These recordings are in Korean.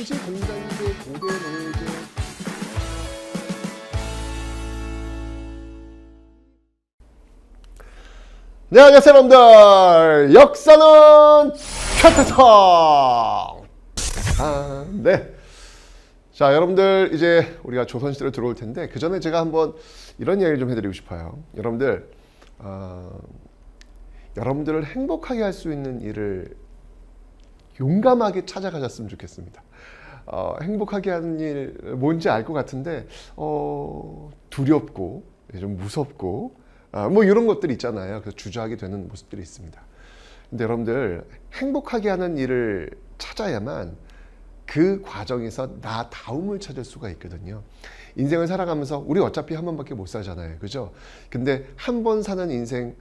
당시 공자인데 고대 노예제 네, 안녕하세요 여러분들. 역사는 최태성. 네. 자, 여러분들 이제 우리가 조선시대로 들어올 텐데 그 전에 제가 한번 이런 이야기를 좀 해드리고 싶어요. 여러분들 여러분들을 행복하게 할 수 있는 일을 용감하게 찾아가셨으면 좋겠습니다. 행복하게 하는 일 뭔지 알 것 같은데 두렵고 좀 무섭고 뭐 이런 것들이 있잖아요. 그래서 주저하게 되는 모습들이 있습니다. 근데 여러분들 행복하게 하는 일을 찾아야만 그 과정에서 나다움을 찾을 수가 있거든요. 인생을 살아가면서 우리 어차피 한 번밖에 못 살잖아요. 그죠? 근데 한 번 사는 인생,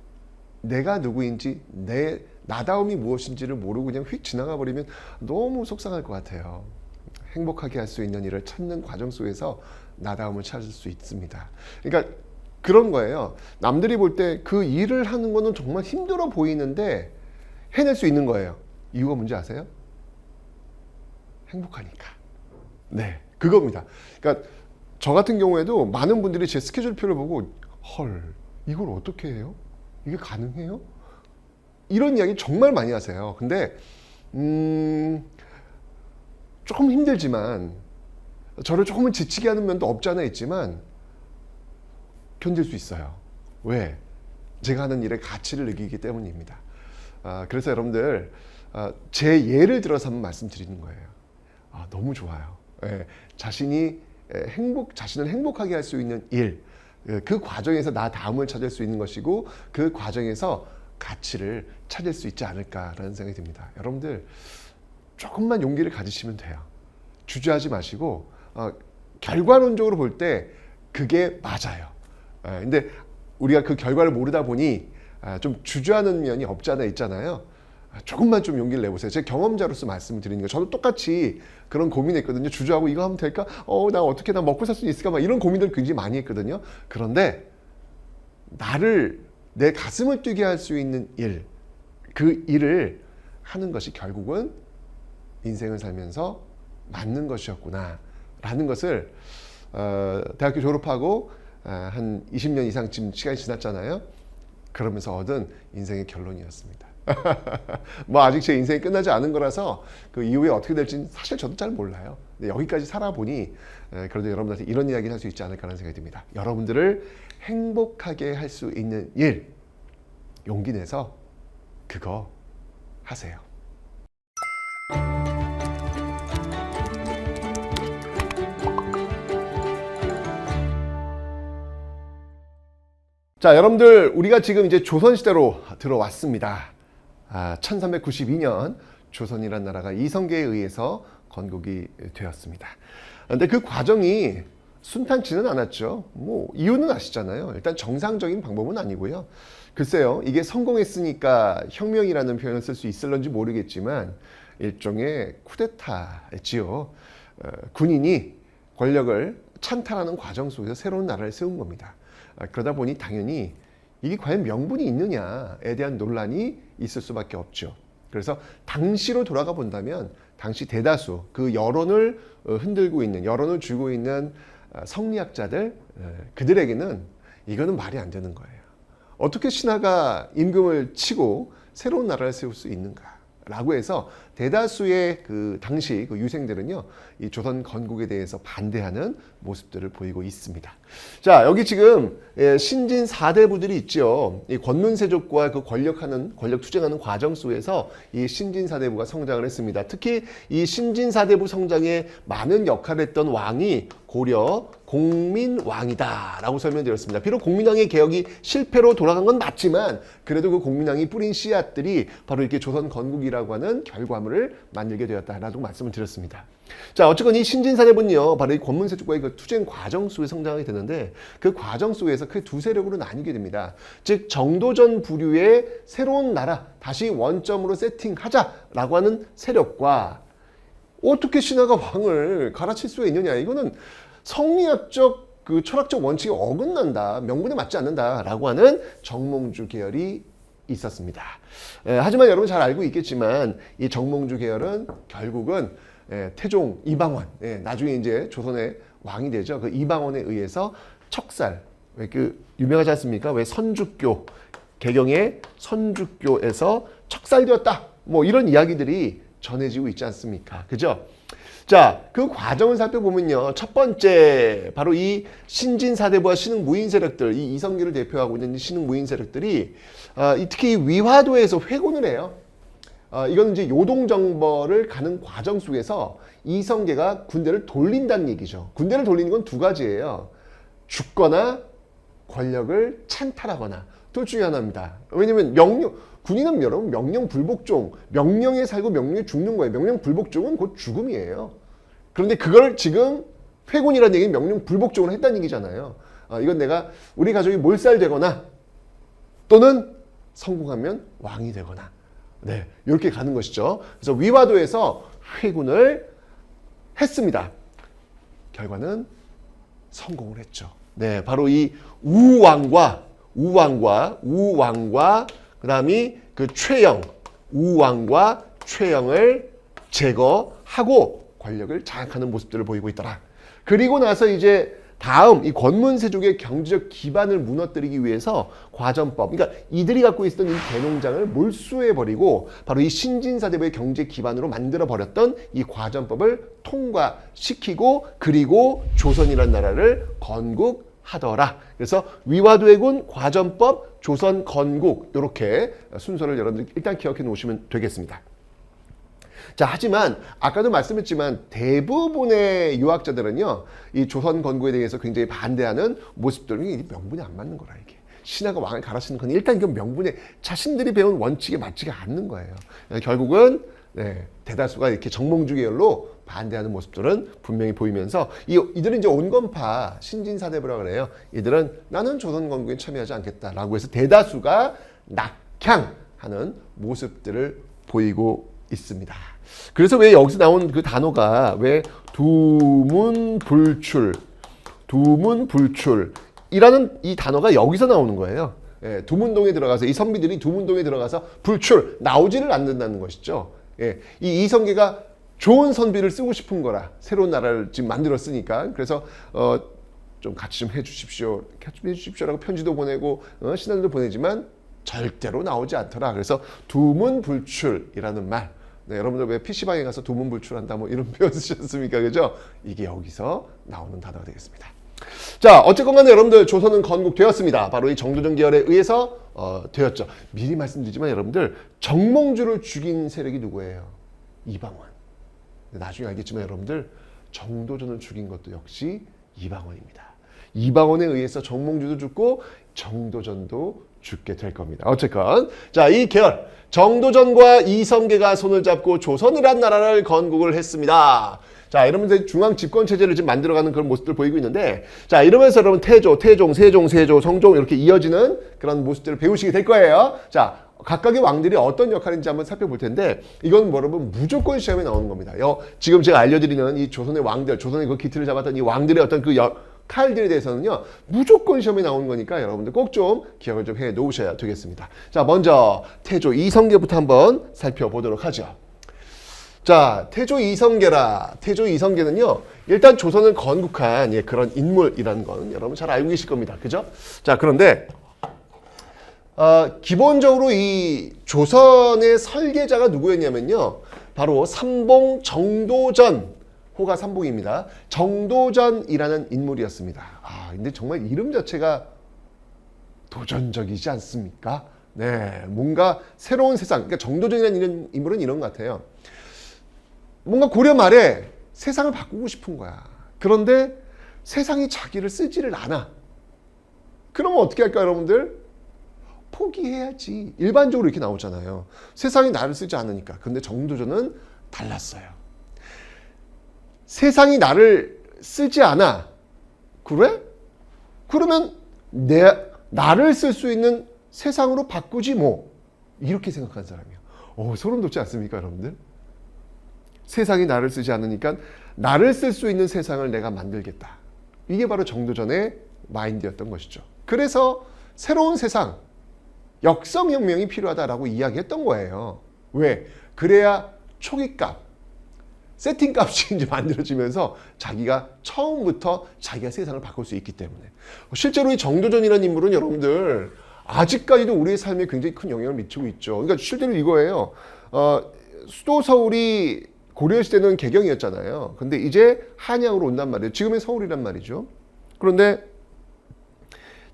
내가 누구인지 내 나다움이 무엇인지를 모르고 그냥 휙 지나가 버리면 너무 속상할 것 같아요. 행복하게 할 수 있는 일을 찾는 과정 속에서 나다움을 찾을 수 있습니다. 그러니까 그런 거예요. 남들이 볼 때 그 일을 하는 거는 정말 힘들어 보이는데 해낼 수 있는 거예요. 이유가 뭔지 아세요? 행복하니까. 네, 그겁니다. 그러니까 저 같은 경우에도 많은 분들이 제 스케줄표를 보고 헐, 이걸 어떻게 해요? 이게 가능해요? 이런 이야기 정말 많이 하세요. 근데 조금 힘들지만 저를 조금은 지치게 하는 면도 없지 않아 있지만 견딜 수 있어요. 왜? 제가 하는 일의 가치를 느끼기 때문입니다. 그래서 여러분들 제 예를 들어서 한번 말씀드리는 거예요. 너무 좋아요. 예, 자신을 행복하게 할 수 있는 일, 그 과정에서 나다움을 찾을 수 있는 것이고 그 과정에서 가치를 찾을 수 있지 않을까라는 생각이 듭니다. 여러분들 조금만 용기를 가지시면 돼요. 주저하지 마시고 결과론적으로 볼 때 그게 맞아요. 근데 우리가 그 결과를 모르다 보니 좀 주저하는 면이 없지 않아 있잖아요. 조금만 좀 용기를 내보세요. 제 경험자로서 말씀을 드리는 거예요. 저도 똑같이 그런 고민했거든요. 주저하고 이거 하면 될까? 나 어떻게 나 먹고 살 수 있을까? 막 이런 고민들을 굉장히 많이 했거든요. 그런데 내 가슴을 뛰게 할 수 있는 일, 그 일을 하는 것이 결국은 인생을 살면서 맞는 것이었구나 라는 것을 대학교 졸업하고 한 20년 이상쯤 시간이 지났잖아요. 그러면서 얻은 인생의 결론이었습니다. 뭐 아직 제 인생이 끝나지 않은 거라서 그 이후에 어떻게 될지는 사실 저도 잘 몰라요. 근데 여기까지 살아보니 그래도 여러분들한테 이런 이야기를 할 수 있지 않을까라는 생각이 듭니다. 여러분들을 행복하게 할 수 있는 일, 용기 내서 그거 하세요. 자, 여러분들 우리가 지금 이제 조선시대로 들어왔습니다. 1392년 조선이라는 나라가 이성계에 의해서 건국이 되었습니다. 근데 그 과정이 순탄치는 않았죠. 뭐 이유는 아시잖아요. 일단 정상적인 방법은 아니고요. 글쎄요, 이게 성공했으니까 혁명이라는 표현을 쓸 수 있을런지 모르겠지만 일종의 쿠데타였지요. 군인이 권력을 찬탈하는 과정 속에서 새로운 나라를 세운 겁니다. 그러다 보니 당연히 이게 과연 명분이 있느냐에 대한 논란이 있을 수밖에 없죠. 그래서 당시로 돌아가 본다면 당시 대다수 그 여론을 흔들고 있는, 여론을 쥐고 있는 성리학자들, 그들에게는 이거는 말이 안 되는 거예요. 어떻게 신하가 임금을 치고 새로운 나라를 세울 수 있는가? 라고 해서 대다수의 그 당시 그 유생들은요, 이 조선 건국에 대해서 반대하는 모습들을 보이고 있습니다. 자, 여기 지금 신진 4대부들이 있죠. 이 권문세족과 그 권력 투쟁하는 과정 속에서 이 신진 4대부가 성장을 했습니다. 특히 이 신진 4대부 성장에 많은 역할을 했던 왕이 고려 공민왕이다 라고 설명드렸습니다. 비록 공민왕의 개혁이 실패로 돌아간 건 맞지만 그래도 그 공민왕이 뿌린 씨앗들이 바로 이렇게 조선 건국이라고 하는 결과물을 만들게 되었다라고 말씀을 드렸습니다. 자, 어쨌건 이 신진사대부는요, 바로 이 권문세족과의 그 투쟁 과정 속에 성장하게 되는데 그 과정 속에서 크게 두 세력으로 나뉘게 됩니다. 즉 정도전 부류의 새로운 나라, 다시 원점으로 세팅하자라고 하는 세력과 어떻게 신하가 왕을 갈아칠 수가 있느냐, 이거는 성리학적 그 철학적 원칙에 어긋난다, 명분에 맞지 않는다라고 하는 정몽주 계열이 있었습니다. 하지만 여러분 잘 알고 있겠지만 이 정몽주 계열은 결국은 태종 이방원, 나중에 이제 조선의 왕이 되죠. 그 이방원에 의해서 척살, 왜 그 유명하지 않습니까? 왜 선주교, 개경의 선주교에서 척살되었다. 뭐 이런 이야기들이 전해지고 있지 않습니까? 그죠? 자, 그 과정을 살펴보면요. 첫 번째, 바로 이 신진사대부와 신흥무인 세력들, 이 이성계를 대표하고 있는 신흥무인 세력들이 특히 위화도에서 회군을 해요. 이건 이제 요동정벌을 가는 과정 속에서 이성계가 군대를 돌린다는 얘기죠. 군대를 돌리는 건 두 가지예요. 죽거나 권력을 찬탈하거나 둘 중에 하나입니다. 왜냐면 군인은 여러분 명령 불복종, 명령에 살고 명령에 죽는 거예요. 명령 불복종은 곧 죽음이에요. 그런데 그걸 지금 회군이라는 얘기는 명령 불복종을 했다는 얘기잖아요. 이건 내가 우리 가족이 몰살되거나 또는 성공하면 왕이 되거나 이렇게 가는 것이죠. 그래서 위화도에서 회군을 했습니다. 결과는 성공을 했죠. 바로 이 우왕과 그다음이 그 우왕과 최영을 제거하고 권력을 장악하는 모습들을 보이고 있더라. 그리고 나서 이제 다음 이 권문세족의 경제적 기반을 무너뜨리기 위해서 과전법, 그러니까 이들이 갖고 있었던 이 대농장을 몰수해버리고 바로 이 신진사대부의 경제 기반으로 만들어버렸던 이 과전법을 통과시키고 그리고 조선이라는 나라를 건국하더라. 그래서 위화도해군, 과전법, 조선 건국 이렇게 순서를 여러분들 일단 기억해 놓으시면 되겠습니다. 자, 하지만 아까도 말씀했지만 대부분의 유학자들은요, 이 조선 건국에 대해서 굉장히 반대하는 모습들이 명분이 안 맞는 거라 이게. 신하가 왕을 갈아치는 건 일단 그 명분에 자신들이 배운 원칙에 맞지가 않는 거예요. 결국은 대다수가 이렇게 정몽주 계열로 반대하는 모습들은 분명히 보이면서 이들은 이제 온건파 신진사대부라고 그래요. 이들은 나는 조선 건국에 참여하지 않겠다라고 해서 대다수가 낙향하는 모습들을 보이고 있습니다. 그래서 왜 여기서 나온 그 단어가 왜 두문불출이라는 이 단어가 여기서 나오는 거예요. 두문동에 들어가서 이 선비들이 두문동에 들어가서 불출 나오지를 않는다는 것이죠. 이 이성계가 좋은 선비를 쓰고 싶은 거라 새로운 나라를 지금 만들었으니까 그래서 좀 같이 좀 해주십시오라고 편지도 보내고 신하들도 보내지만 절대로 나오지 않더라. 그래서 두문불출이라는 말. 여러분들 왜 PC방에 가서 두문불출한다 뭐 이런 표현 쓰셨습니까? 그죠? 이게 여기서 나오는 단어가 되겠습니다. 자, 어쨌건 간에 여러분들 조선은 건국되었습니다. 바로 이 정도전 계열에 의해서 되었죠. 미리 말씀드리지만 여러분들 정몽주를 죽인 세력이 누구예요? 이방원. 나중에 알겠지만 여러분들 정도전을 죽인 것도 역시 이방원입니다. 이방원에 의해서 정몽주도 죽고 정도전도 죽게 될 겁니다. 어쨌건 자, 이 계열 정도전과 이성계가 손을 잡고 조선이란 나라를 건국을 했습니다. 자, 이러면서 중앙 집권 체제를 지금 만들어가는 그런 모습들 보이고 있는데, 자, 이러면서 여러분 태조, 세종, 성종 이렇게 이어지는 그런 모습들을 배우시게 될 거예요. 자, 각각의 왕들이 어떤 역할인지 한번 살펴볼 텐데, 이건 뭐 여러분 무조건 시험에 나오는 겁니다. 지금 제가 알려드리는 이 조선의 왕들, 조선의 그 기틀을 잡았던 이 왕들의 어떤 그 칼들에 대해서는요 무조건 시험에 나오는 거니까 여러분들 꼭 좀 기억을 좀 해 놓으셔야 되겠습니다. 자, 먼저 태조 이성계부터 한번 살펴보도록 하죠. 자, 태조 이성계는요 일단 조선을 건국한 그런 인물이라는 건 여러분 잘 알고 계실 겁니다. 그죠? 자, 그런데 기본적으로 이 조선의 설계자가 누구였냐면요 바로 삼봉 정도전, 호가 삼봉입니다. 정도전이라는 인물이었습니다. 근데 정말 이름 자체가 도전적이지 않습니까? 뭔가 새로운 세상, 그러니까 정도전이라는 인물은 이런 것 같아요. 뭔가 고려 말에 세상을 바꾸고 싶은 거야. 그런데 세상이 자기를 쓰지를 않아. 그러면 어떻게 할까요, 여러분들? 포기해야지. 일반적으로 이렇게 나오잖아요. 세상이 나를 쓰지 않으니까. 근데 정도전은 달랐어요. 세상이 나를 쓰지 않아. 그래? 그러면 나를 쓸 수 있는 세상으로 바꾸지 뭐. 이렇게 생각한 사람이야. 소름 돋지 않습니까, 여러분들? 세상이 나를 쓰지 않으니까 나를 쓸 수 있는 세상을 내가 만들겠다. 이게 바로 정도전의 마인드였던 것이죠. 그래서 새로운 세상, 역성혁명이 필요하다라고 이야기했던 거예요. 왜? 그래야 초기값, 세팅값이 이제 만들어지면서 자기가 처음부터 자기가 세상을 바꿀 수 있기 때문에 실제로 이 정도전이라는 인물은 여러분들 아직까지도 우리의 삶에 굉장히 큰 영향을 미치고 있죠. 그러니까 실제로 이거예요. 수도 서울이 고려시대는 개경이었잖아요. 근데 이제 한양으로 온단 말이에요. 지금의 서울이란 말이죠. 그런데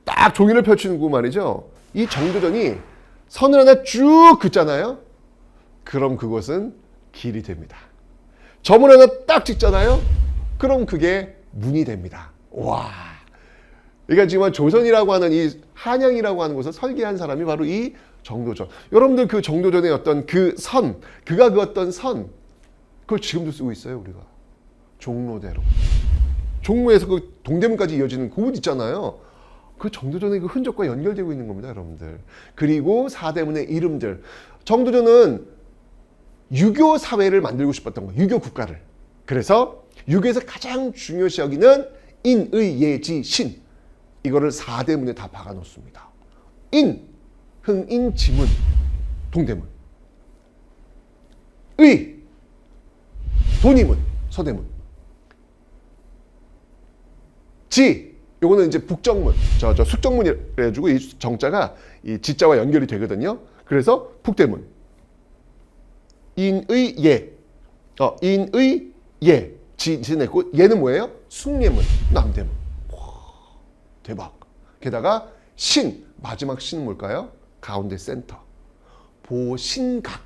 딱 종이를 펼치고 말이죠. 이 정도전이 선을 하나 쭉 긋잖아요. 그럼 그것은 길이 됩니다. 점을 하나 딱 찍잖아요. 그럼 그게 문이 됩니다. 와. 그러니까 지금 조선이라고 하는 이 한양이라고 하는 곳을 설계한 사람이 바로 이 정도전. 여러분들 그 정도전의 어떤 그 선, 그가 그었던 선, 그걸 지금도 쓰고 있어요, 우리가. 종로대로. 종로에서 그 동대문까지 이어지는 그 곳 있잖아요. 그 정도전의 그 흔적과 연결되고 있는 겁니다, 여러분들. 그리고 사대문의 이름들. 정도전은 유교 사회를 만들고 싶었던 거예요. 유교 국가를. 그래서 유교에서 가장 중요시 여기는 인의예지신. 이거를 사대문에 다 박아 놓습니다. 인, 흥인, 지문, 동대문. 의, 돈이문, 서대문. 지, 요거는 이제 북정문, 숙정문이라 해가지고 이 정자가 이 지자와 연결이 되거든요. 그래서 북대문. 인의 예, 인의 예, 지냈고 얘는 뭐예요? 숭례문, 남대문. 와, 대박. 게다가 신, 마지막 신은 뭘까요? 가운데 센터. 보신각.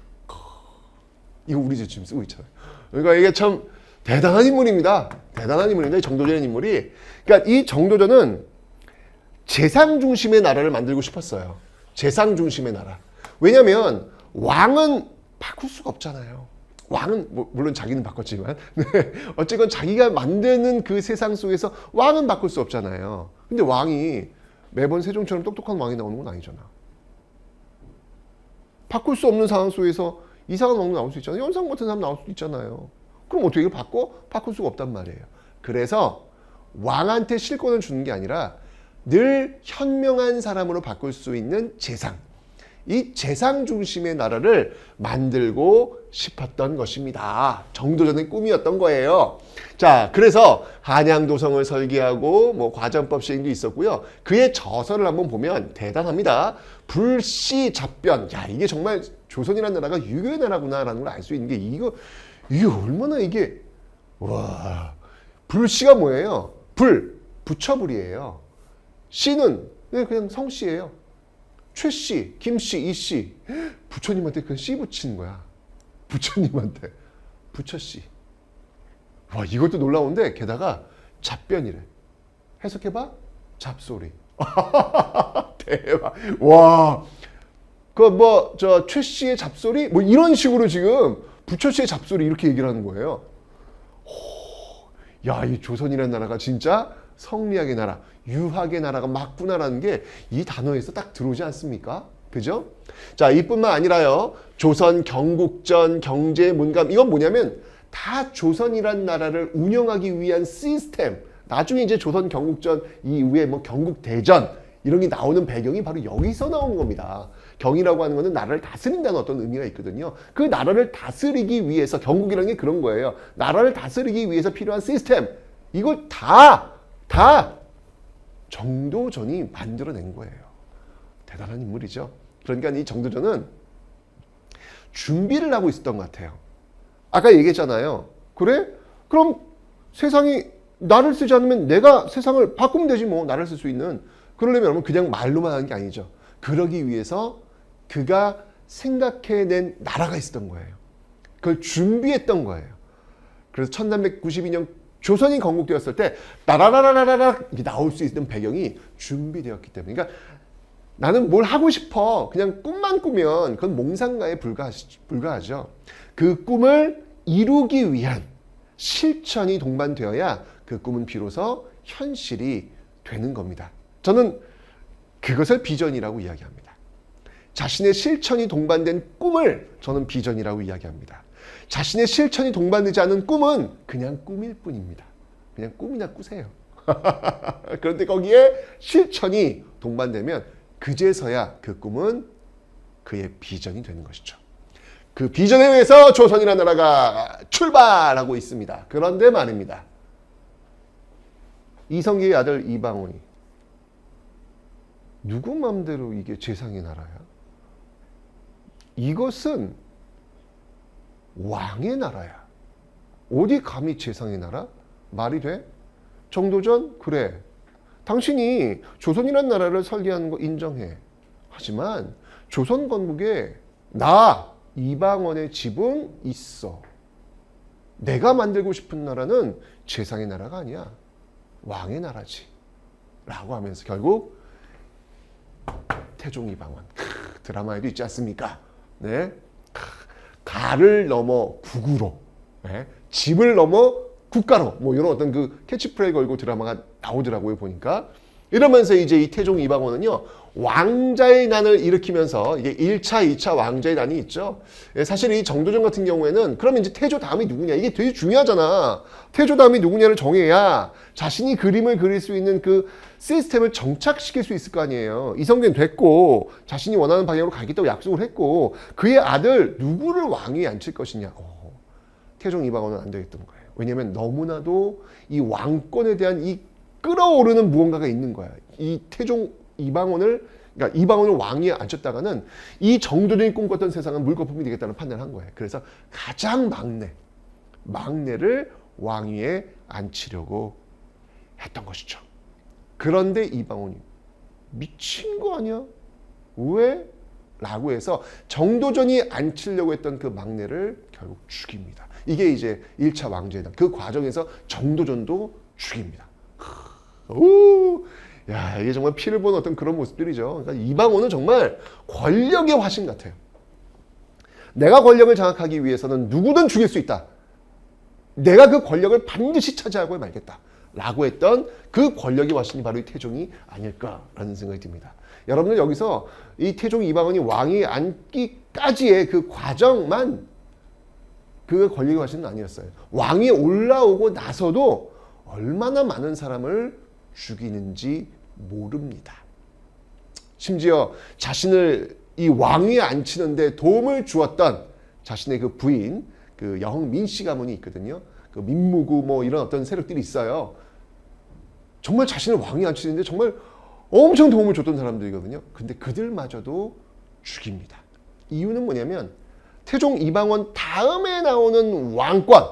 이거 우리 지금 쓰고 있잖아요. 그러니까 이게 참 대단한 인물입니다. 대단한 인물인데 정도전의 인물이. 그러니까 이 정도전은 재상 중심의 나라를 만들고 싶었어요. 재상 중심의 나라. 왜냐하면 왕은 바꿀 수가 없잖아요. 왕은 물론 자기는 바꿨지만 어쨌건 자기가 만드는 그 세상 속에서 왕은 바꿀 수 없잖아요. 근데 왕이 매번 세종처럼 똑똑한 왕이 나오는 건 아니잖아. 바꿀 수 없는 상황 속에서 이상한 왕도 나올 수 있잖아요. 연상 같은 사람 나올 수도 있잖아요. 그럼 어떻게 바꿔? 바꿀 수가 없단 말이에요. 그래서 왕한테 실권을 주는 게 아니라 늘 현명한 사람으로 바꿀 수 있는 재상. 이 재상 중심의 나라를 만들고 싶었던 것입니다. 정도전의 꿈이었던 거예요. 자, 그래서 한양도성을 설계하고 뭐 과정법 시행도 있었고요. 그의 저서를 한번 보면 대단합니다. 불시잡변. 야, 이게 정말 조선이라는 나라가 유교의 나라구나라는 걸 알 수 있는 게 이게 얼마나 이게 와. 불씨가 뭐예요? 불, 부처불이에요. 씨는 그냥 성씨예요. 최씨, 김씨, 이씨. 부처님한테 그냥 씨 붙이는 거야. 부처님한테. 부처씨. 와, 이것도 놀라운데 게다가 잡변이래. 해석해봐. 잡소리. 대박. 와. 최씨의 잡소리? 뭐 이런 식으로 지금 부처씨의 잡소리 이렇게 얘기를 하는 거예요. 야, 이 조선이라는 나라가 진짜 성리학의 나라, 유학의 나라가 맞구나라는 게 이 단어에서 딱 들어오지 않습니까? 그죠? 자, 이뿐만 아니라요. 조선 경국전 경제 문감 이건 뭐냐면 다 조선이란 나라를 운영하기 위한 시스템. 나중에 이제 조선 경국전 이후에 뭐 경국대전 이런 게 나오는 배경이 바로 여기서 나오는 겁니다. 경이라고 하는 것은 나라를 다스린다는 어떤 의미가 있거든요. 그 나라를 다스리기 위해서 경국이라는 게 그런 거예요. 나라를 다스리기 위해서 필요한 시스템. 이걸 다 정도전이 만들어낸 거예요. 대단한 인물이죠. 그러니까 이 정도전은 준비를 하고 있었던 것 같아요. 아까 얘기했잖아요. 그래? 그럼 세상이 나를 쓰지 않으면 내가 세상을 바꾸면 되지 뭐. 나를 쓸 수 있는. 그러려면 여러분 그냥 말로만 하는 게 아니죠. 그러기 위해서 그가 생각해낸 나라가 있었던 거예요. 그걸 준비했던 거예요. 그래서 1392년 조선이 건국되었을 때 따라라라라라 나올 수 있는 배경이 준비되었기 때문에. 그러니까 나는 뭘 하고 싶어. 그냥 꿈만 꾸면 그건 몽상가에 불과하죠. 그 꿈을 이루기 위한 실천이 동반되어야 그 꿈은 비로소 현실이 되는 겁니다. 저는 그것을 비전이라고 이야기합니다. 자신의 실천이 동반된 꿈을 저는 비전이라고 이야기합니다. 자신의 실천이 동반되지 않은 꿈은 그냥 꿈일 뿐입니다. 그냥 꿈이나 꾸세요. 그런데 거기에 실천이 동반되면 그제서야 그 꿈은 그의 비전이 되는 것이죠. 그 비전에 의해서 조선이라는 나라가 출발하고 있습니다. 그런데 말입니다. 이성계의 아들 이방원이 누구 맘대로 이게 재상의 나라야? 이것은 왕의 나라야. 어디 감히 재상의 나라? 말이 돼? 정도전? 그래. 당신이 조선이라는 나라를 설계하는 거 인정해. 하지만 조선 건국에 나 이방원의 지분 있어. 내가 만들고 싶은 나라는 재상의 나라가 아니야. 왕의 나라지. 라고 하면서 결국 태종 이방원 드라마에도 있지 않습니까? 네. 가를 넘어 국으로, 네. 집을 넘어 국가로, 뭐 이런 어떤 그 캐치프레이 걸고 드라마가 나오더라고요, 보니까. 이러면서 이제 이 태종 이방원은요, 왕자의 난을 일으키면서 이게 1차, 2차 왕자의 난이 있죠. 사실 이 정도전 같은 경우에는 그러면 이제 태조 다음이 누구냐, 이게 되게 중요하잖아. 태조 다음이 누구냐를 정해야 자신이 그림을 그릴 수 있는 그 시스템을 정착시킬 수 있을 거 아니에요. 이성계는 됐고 자신이 원하는 방향으로 가겠다고 약속을 했고 그의 아들 누구를 왕위에 앉힐 것이냐. 태종 이방원은 안 되겠던 거예요. 왜냐하면 너무나도 이 왕권에 대한 이 끌어오르는 무언가가 있는 거야. 이 태종 이방원을, 그러니까 이방원을 왕위에 앉혔다가는 이 정도전이 꿈꿨던 세상은 물거품이 되겠다는 판단을 한 거예요. 그래서 가장 막내를 왕위에 앉히려고 했던 것이죠. 그런데 이방원이 미친 거 아니야? 왜? 라고 해서 정도전이 앉히려고 했던 그 막내를 결국 죽입니다. 이게 이제 1차 왕제다. 그 과정에서 정도전도 죽입니다. 오, 야, 이게 정말 피를 보는 어떤 그런 모습들이죠. 그러니까 이방원은 정말 권력의 화신 같아요. 내가 권력을 장악하기 위해서는 누구든 죽일 수 있다. 내가 그 권력을 반드시 차지하고 말겠다. 라고 했던 그 권력의 화신이 바로 이 태종이 아닐까라는 생각이 듭니다. 여러분들 여기서 이 태종 이방원이 왕위에 앉기까지의 그 과정만 그 권력의 화신은 아니었어요. 왕위에 올라오고 나서도 얼마나 많은 사람을 죽이는지 모릅니다. 심지어 자신을 이 왕위에 앉히는데 도움을 주었던 자신의 그 부인, 그 여흥민씨 가문이 있거든요. 그 민무구 뭐 이런 어떤 세력들이 있어요. 정말 자신을 왕위에 앉히는데 정말 엄청 도움을 줬던 사람들이거든요. 근데 그들마저도 죽입니다. 이유는 뭐냐면 태종 이방원 다음에 나오는 왕권,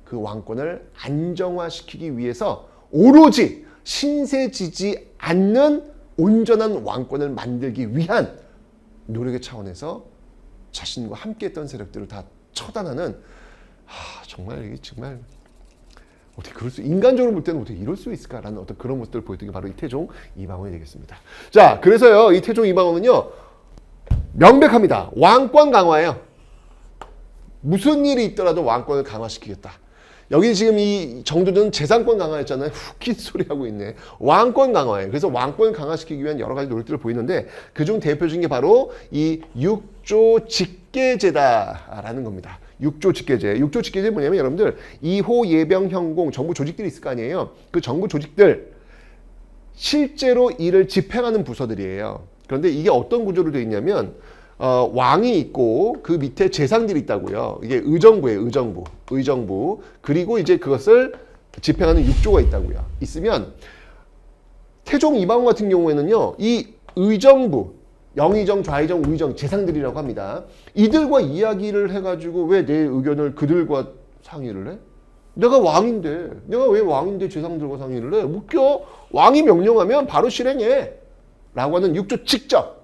그 왕권을 안정화시키기 위해서 오로지 신세지지 않는 온전한 왕권을 만들기 위한 노력의 차원에서 자신과 함께했던 세력들을 다 처단하는, 정말 이게 정말 어떻게 그럴 수, 인간적으로 볼 때는 어떻게 이럴 수 있을까라는 어떤 그런 모습들을 보였던 게 바로 이 태종 이방원이 되겠습니다. 자, 그래서요 이 태종 이방원은요 명백합니다. 왕권 강화예요. 무슨 일이 있더라도 왕권을 강화시키겠다. 여기 지금 이 정도전 재산권 강화했잖아요. 웃긴 소리 하고 있네. 왕권 강화예요. 그래서 왕권을 강화시키기 위한 여러 가지 노력들을 보이는데 그중 대표적인 게 바로 이 육조 직계제다라는 겁니다. 육조 직계제. 육조 직계제는 뭐냐면 여러분들 이호 예병 현공 정부 조직들이 있을 거 아니에요. 그 정부 조직들 실제로 이를 집행하는 부서들이에요. 그런데 이게 어떤 구조로 되어 있냐면 왕이 있고 그 밑에 재상들이 있다고요. 이게 의정부예요. 의정부. 그리고 이제 그것을 집행하는 육조가 있다고요. 있으면 태종 이방원 같은 경우에는요. 이 의정부, 영의정, 좌의정, 우의정 재상들이라고 합니다. 이들과 이야기를 해가지고 왜 내 의견을 그들과 상의를 해? 내가 왕인데, 내가 왜 왕인데 재상들과 상의를 해? 웃겨. 왕이 명령하면 바로 실행해. 라고 하는 육조 직접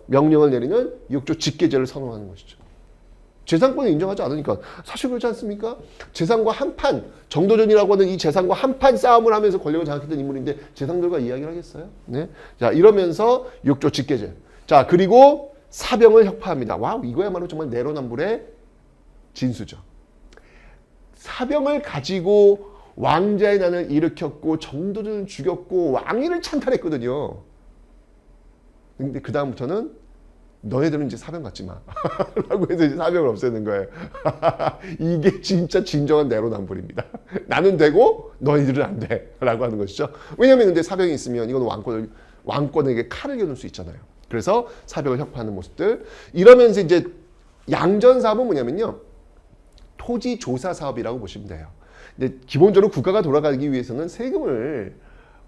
명령을 내리는 육조 직계제를 선언하는 것이죠. 재상권을 인정하지 않으니까 사실 그렇지 않습니까? 재상과 한판, 정도전이라고 하는 이 재상과 한판 싸움을 하면서 권력을 장악했던 인물인데 재상들과 이야기를 하겠어요? 네. 자, 이러면서 육조 직계제. 자, 그리고 사병을 혁파합니다. 와우, 이거야말로 정말 내로남불의 진수죠. 사병을 가지고 왕자의 난을 일으켰고 정도전을 죽였고 왕위를 찬탈했거든요. 근데 그 다음부터는 너네들은 이제 사병 갖지 마. 라고 해서 이제 사병을 없애는 거예요. 이게 진짜 진정한 내로남불입니다. 나는 되고 너희들은 안 돼. 라고 하는 것이죠. 왜냐면 근데 사병이 있으면 이건 왕권에게 칼을 겨눌 수 있잖아요. 그래서 사병을 혁파하는 모습들. 이러면서 이제 양전 사업은 뭐냐면요. 토지 조사 사업이라고 보시면 돼요. 근데 기본적으로 국가가 돌아가기 위해서는 세금을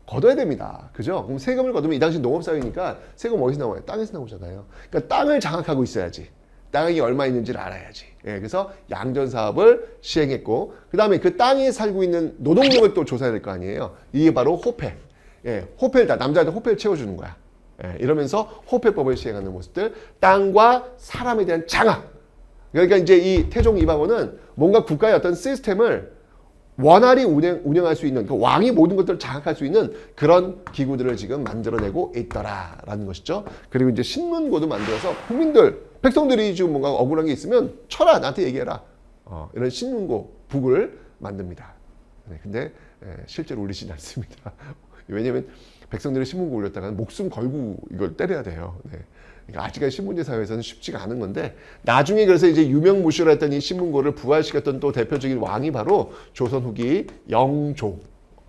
걷어야 됩니다. 그죠? 그럼 세금을 걷으면 이 당시 농업사회니까 세금 어디서 나와요? 땅에서 나오잖아요. 그러니까 땅을 장악하고 있어야지. 땅이 얼마 있는지를 알아야지. 예, 그래서 양전 사업을 시행했고, 그 다음에 그 땅에 살고 있는 노동력을 또 조사해야 될 거 아니에요. 이게 바로 호패. 예, 호패를 남자한테 호패를 채워주는 거야. 예, 이러면서 호패법을 시행하는 모습들, 땅과 사람에 대한 장악. 그러니까 이제 이 태종 이방원은 뭔가 국가의 어떤 시스템을 원활히 운영할 수 있는, 그 왕이 모든 것들을 장악할 수 있는 그런 기구들을 지금 만들어내고 있더라라는 것이죠. 그리고 이제 신문고도 만들어서 국민들, 백성들이 지금 뭔가 억울한 게 있으면 쳐라, 나한테 얘기해라. 이런 신문고 북을 만듭니다. 네, 근데 실제로 울리진 않습니다. 왜냐하면 백성들이 신문고 올렸다가 목숨 걸고 이걸 때려야 돼요. 네. 그러니까 아직까지 신문제 사회에서는 쉽지가 않은 건데, 나중에 그래서 이제 유명무실을 했던 이 신문고를 부활시켰던 또 대표적인 왕이 바로 조선 후기 영조.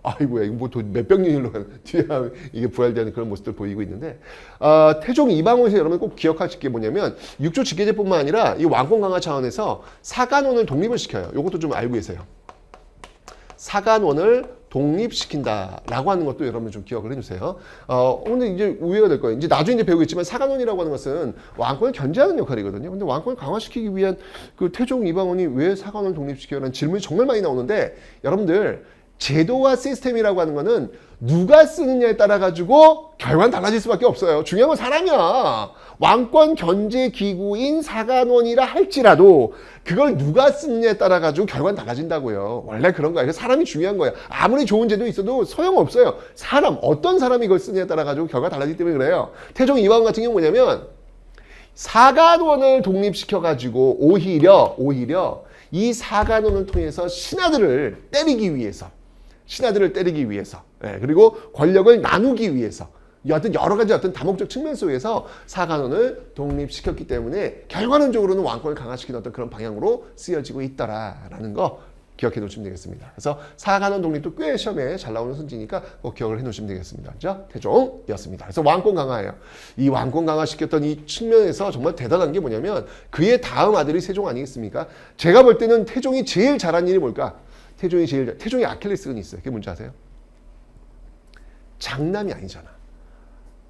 아이고야, 이거 뭐 몇백 년일로 뒤에 이게 부활되는 그런 모습들 보이고 있는데, 태종 이방원에서 여러분 꼭 기억하실 게 뭐냐면, 육조 직계제뿐만 아니라 이 왕권 강화 차원에서 사간원을 독립을 시켜요. 이것도 좀 알고 계세요. 사간원을 독립시킨다라고 하는 것도 여러분 좀 기억을 해주세요. 근데 이제 우회가 될 거예요. 이제 나중에 이제 배우겠지만 사간원이라고 하는 것은 왕권을 견제하는 역할이거든요. 근데 왕권을 강화시키기 위한 그 태종 이방원이 왜 사간원을 독립시켜라는 질문이 정말 많이 나오는데, 여러분들 제도와 시스템이라고 하는 거는 누가 쓰느냐에 따라 가지고 결과는 달라질 수밖에 없어요. 중요한 건 사람이야. 왕권 견제 기구인 사간원이라 할지라도 그걸 누가 쓰느냐에 따라 가지고 결과는 달라진다고요. 원래 그런 거예요. 사람이 중요한 거예요. 아무리 좋은 제도 있어도 소용없어요. 어떤 사람이 이걸 쓰느냐에 따라 가지고 결과가 달라지기 때문에 그래요. 태종 이방원 같은 경우 뭐냐면, 사간원을 독립시켜 가지고 오히려 이 사간원을 통해서 신하들을 때리기 위해서, 그리고 권력을 나누기 위해서, 여하튼 여러 가지 어떤 다목적 측면 속에서 사간원을 독립시켰기 때문에 결과론적으로는 왕권을 강화시키는 어떤 그런 방향으로 쓰여지고 있다라는 거 기억해 놓으시면 되겠습니다. 그래서 사간원 독립도 꽤 시험에 잘 나오는 선지니까 꼭 기억을 해 놓으시면 되겠습니다. 그죠? 태종이었습니다. 그래서 왕권 강화예요. 이 왕권 강화시켰던 이 측면에서 정말 대단한 게 뭐냐면, 그의 다음 아들이 세종 아니겠습니까? 제가 볼 때는 태종이 제일 잘한 일이 뭘까? 태종의 아킬레스건이 있어요. 그게 뭔지 아세요? 장남이 아니잖아.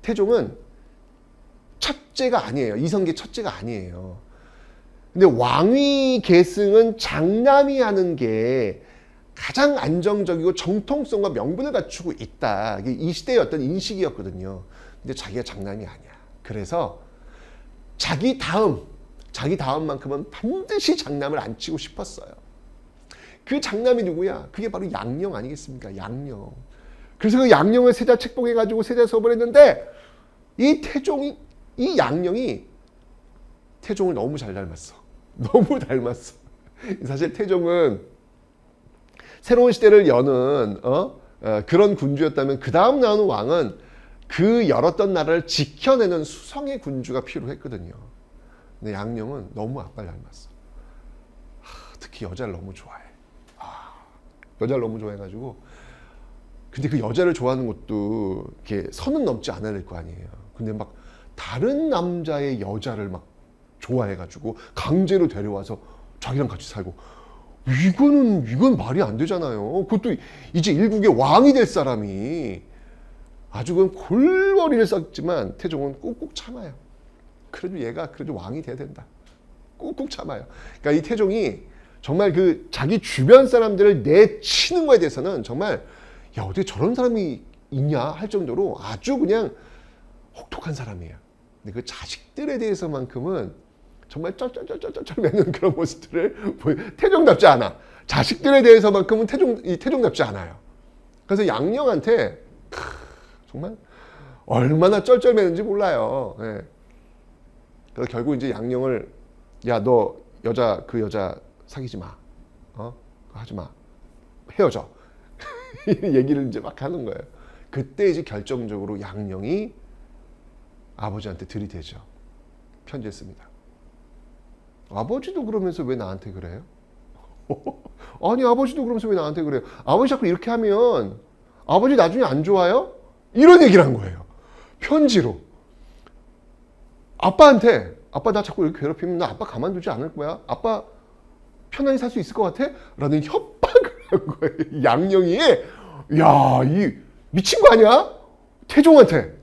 태종은 첫째가 아니에요. 이성계 첫째가 아니에요. 근데 왕위 계승은 장남이 하는 게 가장 안정적이고 정통성과 명분을 갖추고 있다. 이게 이 시대의 어떤 인식이었거든요. 근데 자기가 장남이 아니야. 그래서 자기 다음만큼은 반드시 장남을 앉히고 싶었어요. 그 장남이 누구야? 그게 바로 양령 아니겠습니까? 양령. 그래서 그 양령을 세자 책봉해가지고 세자 수업을 했는데, 이 양령이 태종을 너무 잘 닮았어. 너무 닮았어. 사실 태종은 새로운 시대를 여는 그런 군주였다면, 그 다음 나오는 왕은 그 열었던 나라를 지켜내는 수성의 군주가 필요했거든요. 근데 양령은 너무 아빠를 닮았어. 특히 여자를 너무 좋아해. 여자를 너무 좋아해가지고, 근데 그 여자를 좋아하는 것도 이렇게 선은 넘지 않아야 될 거 아니에요. 근데 막 다른 남자의 여자를 막 좋아해가지고 강제로 데려와서 자기랑 같이 살고, 이건 말이 안 되잖아요. 그것도 이제 일국의 왕이 될 사람이 아주 그 골머리를 썼지만 태종은 꾹꾹 참아요. 그래도 왕이 돼야 된다. 꾹꾹 참아요. 그러니까 이 태종이 정말 그 자기 주변 사람들을 내치는 거에 대해서는 정말, 야, 어떻게 저런 사람이 있냐 할 정도로 아주 그냥 혹독한 사람이에요. 근데 그 자식들에 대해서만큼은 정말 쩔쩔쩔쩔쩔 매는 그런 모습들을 태종답지 않아. 자식들에 대해서만큼은 태종답지 않아요. 그래서 양령한테 정말 얼마나 쩔쩔매는지 몰라요. 네. 그래서 결국 이제 양령을, 야, 너 그 여자 사귀지 마. 하지 마. 헤어져. 얘기를 이제 막 하는 거예요. 그때 이제 결정적으로 양령이 아버지한테 들이대죠. 편지를 씁니다. 아버지도 그러면서 왜 나한테 그래요? 아니, 아버지도 그러면서 왜 나한테 그래요? 아버지 자꾸 이렇게 하면 아버지 나중에 안 좋아요? 이런 얘기를 한 거예요. 편지로. 아빠한테 아빠 나 자꾸 이렇게 괴롭히면 나 아빠 가만두지 않을 거야. 아빠 편안히 살 수 있을 것 같아? 라는 협박을 한 거예요. 양령이. 야, 이 미친 거 아니야? 태종한테.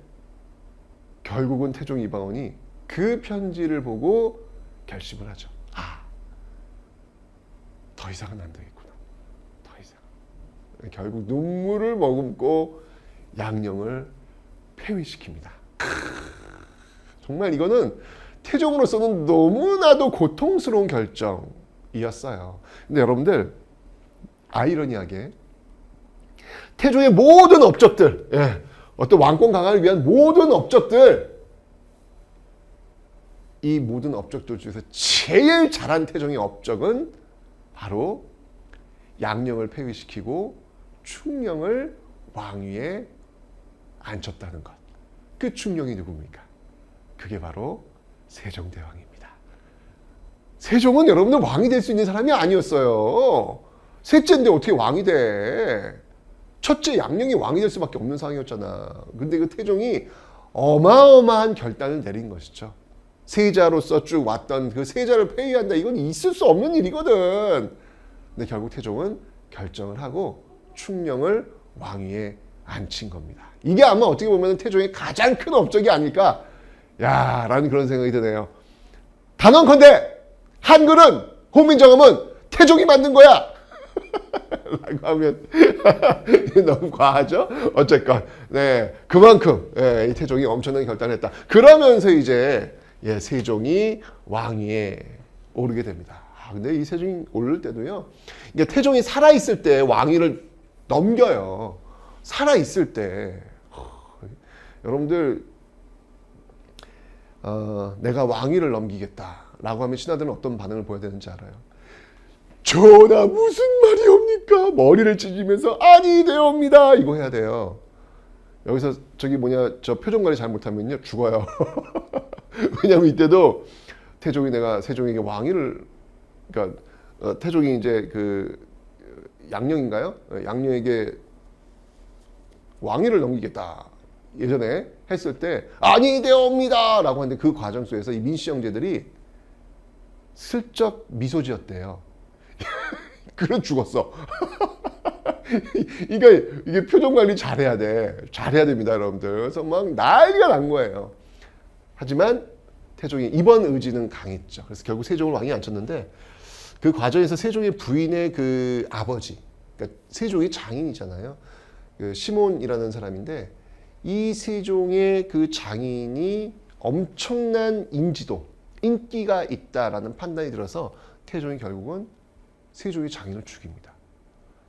결국은 태종 이방원이 그 편지를 보고 결심을 하죠. 더 이상은 안 되겠구나. 더 이상. 결국 눈물을 머금고 양령을 폐위시킵니다. 정말 이거는 태종으로서는 너무나도 고통스러운 결정이었어요. 근데 여러분들, 아이러니하게 태종의 모든 업적들, 어떤 왕권 강화를 위한 모든 업적들, 이 모든 업적들 중에서 제일 잘한 태종의 업적은 바로 양령을 폐위시키고 충령을 왕위에 앉혔다는 것. 그 충령이 누굽니까? 그게 바로 세종대왕입니다. 세종은 여러분들 왕이 될 수 있는 사람이 아니었어요. 셋째인데 어떻게 왕이 돼? 첫째 양령이 왕이 될 수밖에 없는 상황이었잖아. 근데 그 태종이 어마어마한 결단을 내린 것이죠. 세자로서 쭉 왔던 그 세자를 폐위한다. 이건 있을 수 없는 일이거든. 근데 결국 태종은 결정을 하고 충령을 왕위에 앉힌 겁니다. 이게 아마 어떻게 보면 태종의 가장 큰 업적이 아닐까? 야, 라는 그런 생각이 드네요. 단언컨대 한글은, 호민정음은 태종이 만든 거야! 라고 하면 너무 과하죠? 어쨌건 네, 그만큼 이 태종이 엄청난 결단을 했다. 그러면서 이제 세종이 왕위에 오르게 됩니다. 근데 이 세종이 오를 때도요, 이게 태종이 살아있을 때 왕위를 넘겨요. 살아있을 때. 여러분들, 내가 왕위를 넘기겠다라고 하면 신하들은 어떤 반응을 보여야 되는지 알아요? 전하, 무슨 말이옵니까? 머리를 찢으면서 아니되옵니다. 이거 해야 돼요. 여기서 저 표정 관리 잘못하면요 죽어요. 왜냐면 이때도 세종에게 왕위를, 그러니까 태종이 이제 그 양령인가요? 양령에게 왕위를 넘기겠다 예전에 했을 때 아니되옵니다 라고 하는데, 그 과정 속에서 이 민씨 형제들이 슬쩍 미소 지었대요. 그래 죽었어. 그러니까 이게 표정 관리 잘해야 돼. 잘해야 됩니다, 여러분들. 그래서 막 난리가 난 거예요. 하지만 태종이 이번 의지는 강했죠. 그래서 결국 세종을 왕위에 앉혔는데, 그 과정에서 세종의 부인의 그 아버지, 그러니까 세종이 장인이잖아요. 그 시몬이라는 사람인데, 이 세종의 그 장인이 엄청난 인지도, 인기가 있다라는 판단이 들어서 태종이 결국은 세종의 장인을 죽입니다.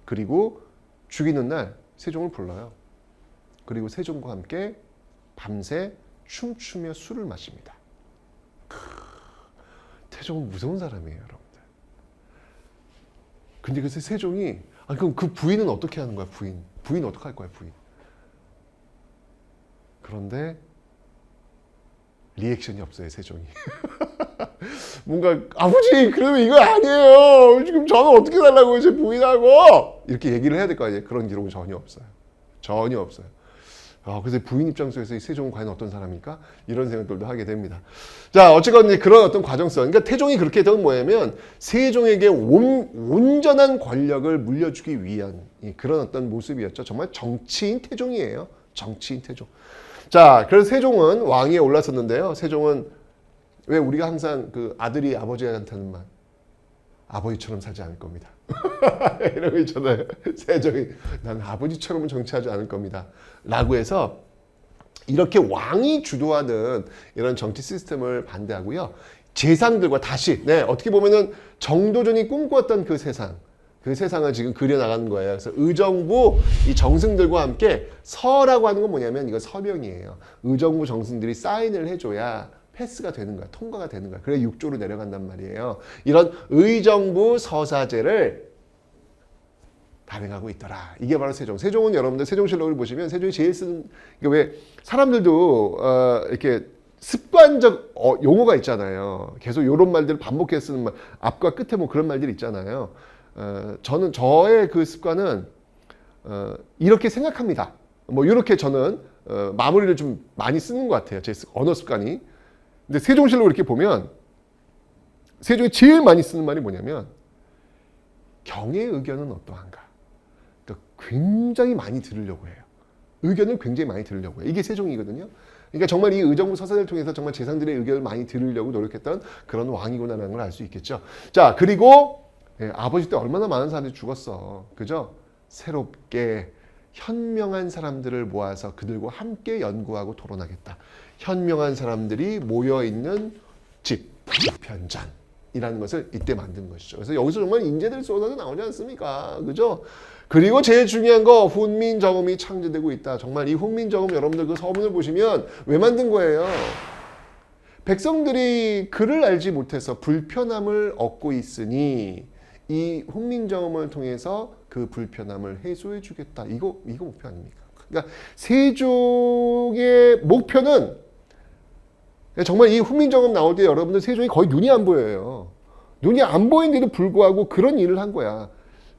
그리고 죽이는 날 세종을 불러요. 그리고 세종과 함께 밤새 춤추며 술을 마십니다. 태종은 무서운 사람이에요, 여러분들. 근데 그래서 세종이, 그럼 그 부인은 어떻게 하는 거야, 부인? 부인 어떻게 할 거야, 부인? 그런데 리액션이 없어요, 세종이. 뭔가, 아버지, 그러면 이거 아니에요. 지금 저는 어떻게 살라고요, 제 부인하고. 이렇게 얘기를 해야 될 거 아니에요. 그런 기록은 전혀 없어요. 전혀 없어요. 그래서 부인 입장 속에서 이 세종은 과연 어떤 사람일까? 이런 생각들도 하게 됩니다. 자, 어쨌건 이제 그런 어떤 과정성. 그러니까 태종이 그렇게 했던 뭐냐면, 세종에게 온전한 권력을 물려주기 위한 그런 어떤 모습이었죠. 정말 정치인 태종이에요. 정치인 태종. 자, 그래서 세종은 왕위에 올랐었는데요. 세종은 왜 우리가 항상 그 아들이 아버지한테 하는 말, 아버지처럼 살지 않을 겁니다. 이런 거 있잖아요. 세종이, 난 아버지처럼은 정치하지 않을 겁니다. 라고 해서 이렇게 왕이 주도하는 이런 정치 시스템을 반대하고요. 재상들과 다시, 어떻게 보면은 정도전이 꿈꾸었던 그 세상을 지금 그려나가는 거예요. 그래서 의정부 이 정승들과 함께, 서라고 하는 건 뭐냐면 이거 서명이에요. 의정부 정승들이 사인을 해줘야 패스가 되는 거야. 통과가 되는 거야. 그래 6조로 내려간단 말이에요. 이런 의정부 서사제를 발행하고 있더라. 이게 바로 세종. 세종은 여러분들 세종실록을 보시면 세종이 제일 쓰는, 왜 사람들도 이렇게 습관적 용어가 있잖아요. 계속 이런 말들을 반복해서 쓰는 말, 앞과 끝에 뭐 그런 말들이 있잖아요. 저의 그 습관은 이렇게 생각합니다. 뭐 이렇게 저는 마무리를 좀 많이 쓰는 것 같아요. 제 언어 습관이. 근데 세종실록 이렇게 보면 세종이 제일 많이 쓰는 말이 뭐냐면 경의 의견은 어떠한가. 그러니까 굉장히 많이 들으려고 해요. 의견을 굉장히 많이 들으려고 해요. 이게 세종이거든요. 그러니까 정말 이 의정부 서사를 통해서 정말 재상들의 의견을 많이 들으려고 노력했던 그런 왕이구나라는 걸 알 수 있겠죠. 자, 그리고 아버지 때 얼마나 많은 사람들이 죽었어. 그죠? 새롭게 현명한 사람들을 모아서 그들과 함께 연구하고 토론하겠다. 현명한 사람들이 모여있는 집, 편전이라는 것을 이때 만든 것이죠. 그래서 여기서 정말 인재들 쏟아져 나오지 않습니까? 그죠? 그리고 제일 중요한 거 훈민정음이 창제되고 있다. 정말 이 훈민정음 여러분들 그 서문을 보시면 왜 만든 거예요? 백성들이 글을 알지 못해서 불편함을 얻고 있으니 이 훈민정음을 통해서 그 불편함을 해소해 주겠다. 이거 목표 아닙니까? 그러니까 세종의 목표는 정말 이 훈민정음 나올 때 여러분들 세종이 거의 눈이 안 보여요. 눈이 안 보이는데도 불구하고 그런 일을 한 거야.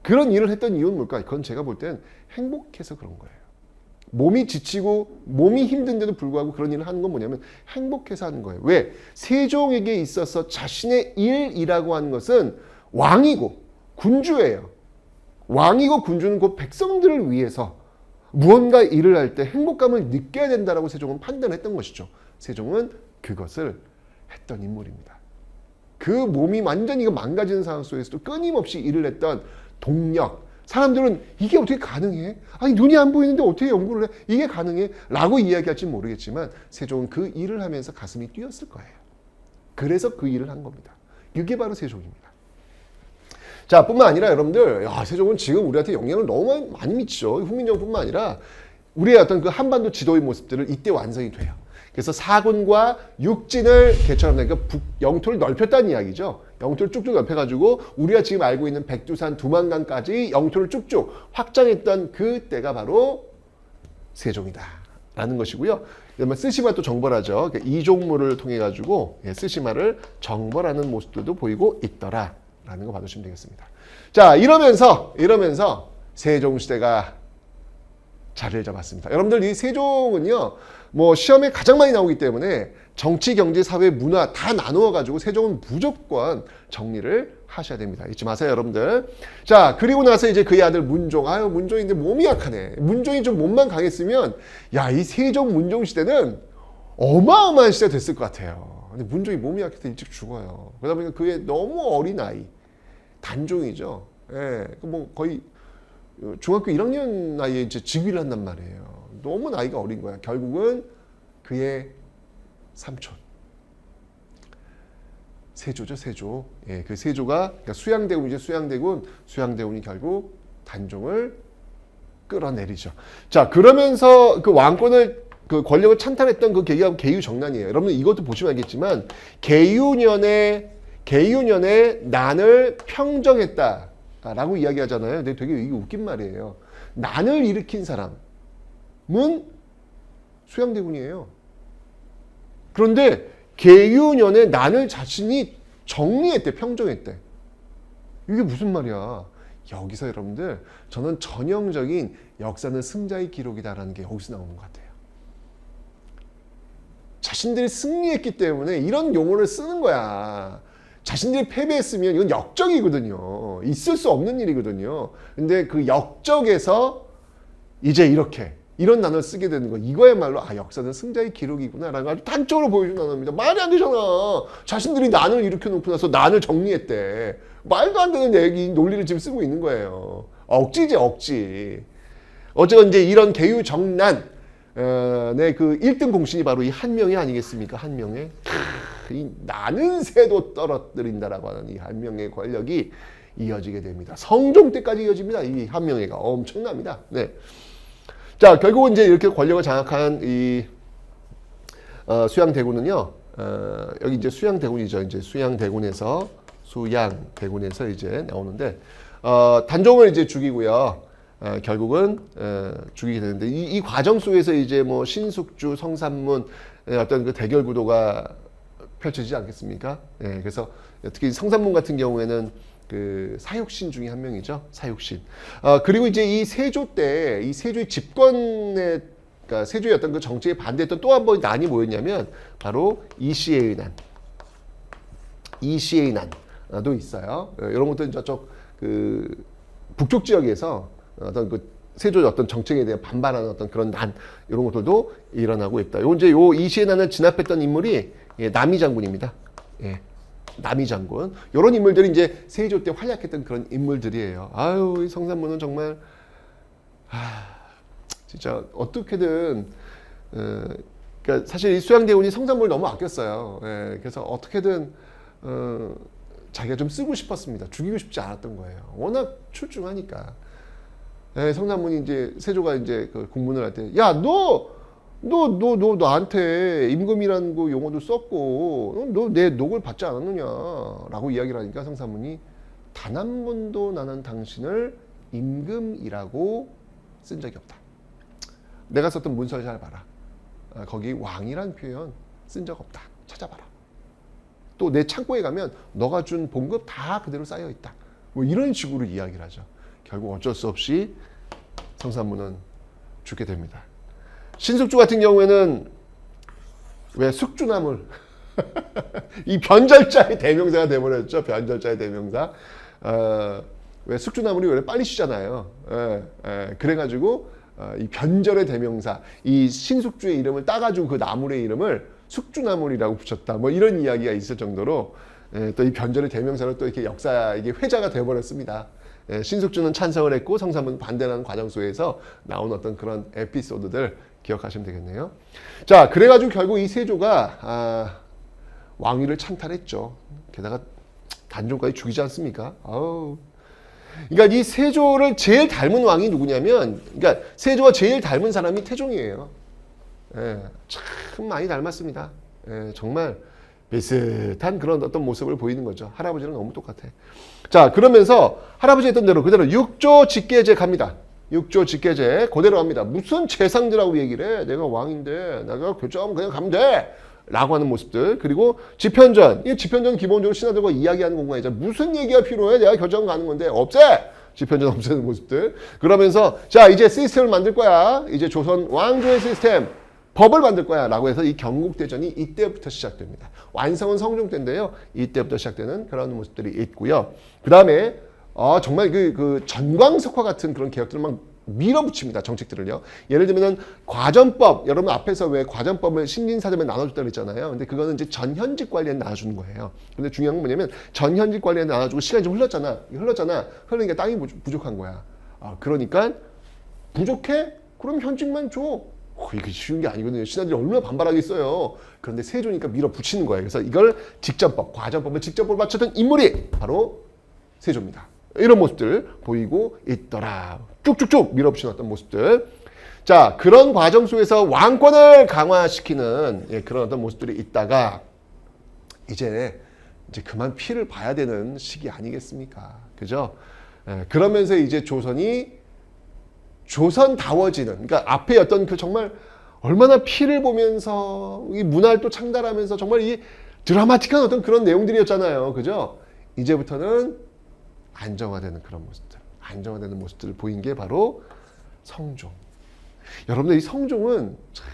그런 일을 했던 이유는 뭘까? 그건 제가 볼 땐 행복해서 그런 거예요. 몸이 지치고 몸이 힘든데도 불구하고 그런 일을 하는 건 뭐냐면 행복해서 하는 거예요. 왜? 세종에게 있어서 자신의 일이라고 하는 것은 왕이고 군주예요. 왕이고 군주는 곧 백성들을 위해서 무언가 일을 할 때 행복감을 느껴야 된다라고 세종은 판단했던 것이죠. 세종은 그것을 했던 인물입니다. 그 몸이 완전히 망가지는 상황 속에서도 끊임없이 일을 했던 동력. 사람들은 이게 어떻게 가능해? 아니 눈이 안 보이는데 어떻게 연구를 해? 이게 가능해? 라고 이야기할지 모르겠지만 세종은 그 일을 하면서 가슴이 뛰었을 거예요. 그래서 그 일을 한 겁니다. 이게 바로 세종입니다. 자, 뿐만 아니라 여러분들, 세종은 지금 우리한테 영향을 너무 많이 미치죠. 훈민정음뿐만 아니라 우리의 어떤 그 한반도 지도의 모습들을 이때 완성이 돼요. 그래서 사군과 육진을 개척한다. 그러니까 영토를 넓혔다는 이야기죠. 영토를 쭉쭉 넓혀가지고 우리가 지금 알고 있는 백두산, 두만강까지 영토를 쭉쭉 확장했던 그때가 바로 세종이다 라는 것이고요. 그다음에 쓰시마 또 정벌하죠. 그러니까 이종무를 통해 가지고 쓰시마를 정벌하는 모습들도 보이고 있더라 라는 거 봐주시면 되겠습니다. 자, 이러면서 세종시대가 자리를 잡았습니다. 여러분들 이 세종은요, 뭐 시험에 가장 많이 나오기 때문에 정치, 경제, 사회, 문화 다 나누어 가지고 세종은 무조건 정리를 하셔야 됩니다. 잊지 마세요, 여러분들. 자, 그리고 나서 이제 그의 아들 문종. 문종인데 몸이 약하네. 문종이 좀 몸만 강했으면 이 세종 문종 시대는 어마어마한 시대가 됐을 것 같아요. 근데 문종이 몸이 약해서 일찍 죽어요. 그러다 보니까 그의 너무 어린 아이, 단종이죠. 뭐 거의 중학교 1학년 나이에 이제 즉위를 한단 말이에요. 너무 나이가 어린 거야. 결국은 그의 삼촌. 세조죠, 세조. 그 세조가, 그러니까 수양대군이 결국 단종을 끌어내리죠. 자, 그러면서 그 왕권을, 그 권력을 찬탈했던 그 계기가 계유정난이에요. 여러분 이것도 보시면 알겠지만, 계유년에 난을 평정했다. 라고 이야기하잖아요. 근데 되게 이게 웃긴 말이에요. 난을 일으킨 사람은 수양대군이에요. 그런데 계유년에 난을 자신이 정리했대, 평정했대. 이게 무슨 말이야? 여기서 여러분들, 저는 전형적인 역사는 승자의 기록이다라는 게 여기서 나오는 것 같아요. 자신들이 승리했기 때문에 이런 용어를 쓰는 거야. 자신들이 패배했으면 이건 역적이거든요. 있을 수 없는 일이거든요. 근데 그 역적에서 이제 이런 단어를 쓰게 되는 거. 이거야말로 역사는 승자의 기록이구나 라는 걸 아주 단적으로 보여주는 단어입니다. 말이 안 되잖아. 자신들이 난을 일으켜 놓고 나서 난을 정리했대. 말도 안 되는 얘기, 논리를 지금 쓰고 있는 거예요. 억지지, 억지. 어쨌건 이제 이런 계유정난, 그 1등 공신이 바로 이 한명회 아니겠습니까? 한명회. 이 나는 새도 떨어뜨린다라고 하는 이 한명회의 권력이 이어지게 됩니다. 성종 때까지 이어집니다. 이 한명회가 엄청납니다. 네. 자, 결국은 이제 이렇게 권력을 장악한 이 수양대군은요, 여기 이제 수양대군이죠. 이제 수양대군에서 이제 나오는데, 단종을 이제 죽이고요. 결국은 죽이게 되는데, 이 과정 속에서 이제 뭐 신숙주, 성산문 어떤 그 대결 구도가 펼쳐지지 않겠습니까? 그래서 특히 성산문 같은 경우에는 그 사육신 중에 한 명이죠. 사육신. 그리고 이제 이 세조 때, 이 세조의 집권의 그러니까 세조의 어떤 그 정치에 반대했던 또 한 번 난이 뭐였냐면 바로 이시에의 난. 이시에의 난도 있어요. 이런 것들은 저쪽 그 북쪽 지역에서 어떤 그 세조의 어떤 정책에 대해 반발하는 어떤 그런 난 이런 것들도 일어나고 있다. 요 이제 요 이시에의 난을 진압했던 인물이 남이 장군입니다. 예. 남이 장군. 이런 인물들이 이제 세조 때 활약했던 그런 인물들이에요. 아유, 이 성산문은 정말 진짜 어떻게든 그러니까 사실 이 수양대군이 성산문을 너무 아꼈어요. 예, 그래서 어떻게든 자기가 좀 쓰고 싶었습니다. 죽이고 싶지 않았던 거예요. 워낙 출중하니까. 예, 성산문이 이제 세조가 이제 그 공문을 할 때, 야, 너 나한테 임금이라는 거 용어도 썼고, 너 내 녹을 받지 않았느냐라고 이야기를 하니까 성산문이 단 한 번도 나는 당신을 임금이라고 쓴 적이 없다. 내가 썼던 문서를 잘 봐라. 거기 왕이란 표현 쓴 적 없다. 찾아봐라. 또 내 창고에 가면 너가 준 봉급 다 그대로 쌓여 있다. 뭐 이런 식으로 이야기를 하죠. 결국 어쩔 수 없이 성산문은 죽게 됩니다. 신숙주 같은 경우에는 왜 숙주나물 이 변절자의 대명사가 돼버렸죠. 변절자의 대명사. 왜 숙주나물이 원래 빨리 쉬잖아요. 그래가지고 이 변절의 대명사, 이 신숙주의 이름을 따가지고 그 나물의 이름을 숙주나물이라고 붙였다. 뭐 이런 이야기가 있을 정도로 또 이 변절의 대명사로 또 이렇게 역사 이게 회자가 돼버렸습니다. 신숙주는 찬성을 했고 성산문 반대하는 과정 속에서 나온 어떤 그런 에피소드들 기억하시면 되겠네요. 자, 그래가지고 결국 이 세조가 왕위를 찬탈했죠. 게다가 단종까지 죽이지 않습니까? 아우. 그러니까 이 세조를 제일 닮은 왕이 누구냐면, 그러니까 세조와 제일 닮은 사람이 태종이에요. 예, 참 많이 닮았습니다. 예, 정말 비슷한 그런 어떤 모습을 보이는 거죠. 할아버지랑 너무 똑같아. 자, 그러면서 할아버지 했던 대로 그대로 육조 직계제 갑니다. 육조 직계제 그대로 합니다. 무슨 재상들하고 얘기를 해. 내가 왕인데 내가 교정하면 그냥 가면 돼. 라고 하는 모습들. 그리고 집현전. 이 집현전 기본적으로 신하들과 이야기하는 공간이죠. 무슨 얘기가 필요해? 내가 결정 가는 건데 없애! 집현전 없애는 모습들. 그러면서 자, 이제 시스템을 만들 거야. 이제 조선 왕조의 시스템. 법을 만들 거야. 라고 해서 이 경국대전이 이때부터 시작됩니다. 완성은 성종 때인데요. 이때부터 시작되는 그런 모습들이 있고요. 그 다음에 정말 그 전광석화 같은 그런 개혁들을 막 밀어붙입니다. 정책들을요. 예를 들면 과전법, 여러분 앞에서 왜 과전법을 신진사점에 나눠줬다고 했잖아요. 근데 그거는 이제 전현직 관리에 나눠주는 거예요. 근데 중요한 건 뭐냐면 전현직 관리에 나눠주고 시간이 좀 흘렀잖아. 흐르니까 땅이 부족한 거야. 그러니까 부족해? 그럼 현직만 줘. 이게 쉬운 게 아니거든요. 신하들이 얼마나 반발하겠어요. 그런데 세조니까 밀어붙이는 거예요. 그래서 이걸 직전법, 과전법을 직전법을 맞췄던 인물이 바로 세조입니다. 이런 모습들 보이고 있더라. 쭉쭉쭉 밀어붙이는 어떤 모습들. 자, 그런 과정 속에서 왕권을 강화시키는 그런 어떤 모습들이 있다가 이제 그만 피를 봐야 되는 시기 아니겠습니까? 그죠? 그러면서 이제 조선이 조선다워지는, 그러니까 앞에 어떤 그 정말 얼마나 피를 보면서 이 문화를 또 창달하면서 정말 이 드라마틱한 어떤 그런 내용들이었잖아요. 그죠? 이제부터는 안정화되는 그런 모습들, 안정화되는 모습들을 보인 게 바로 성종. 여러분들 이 성종은 참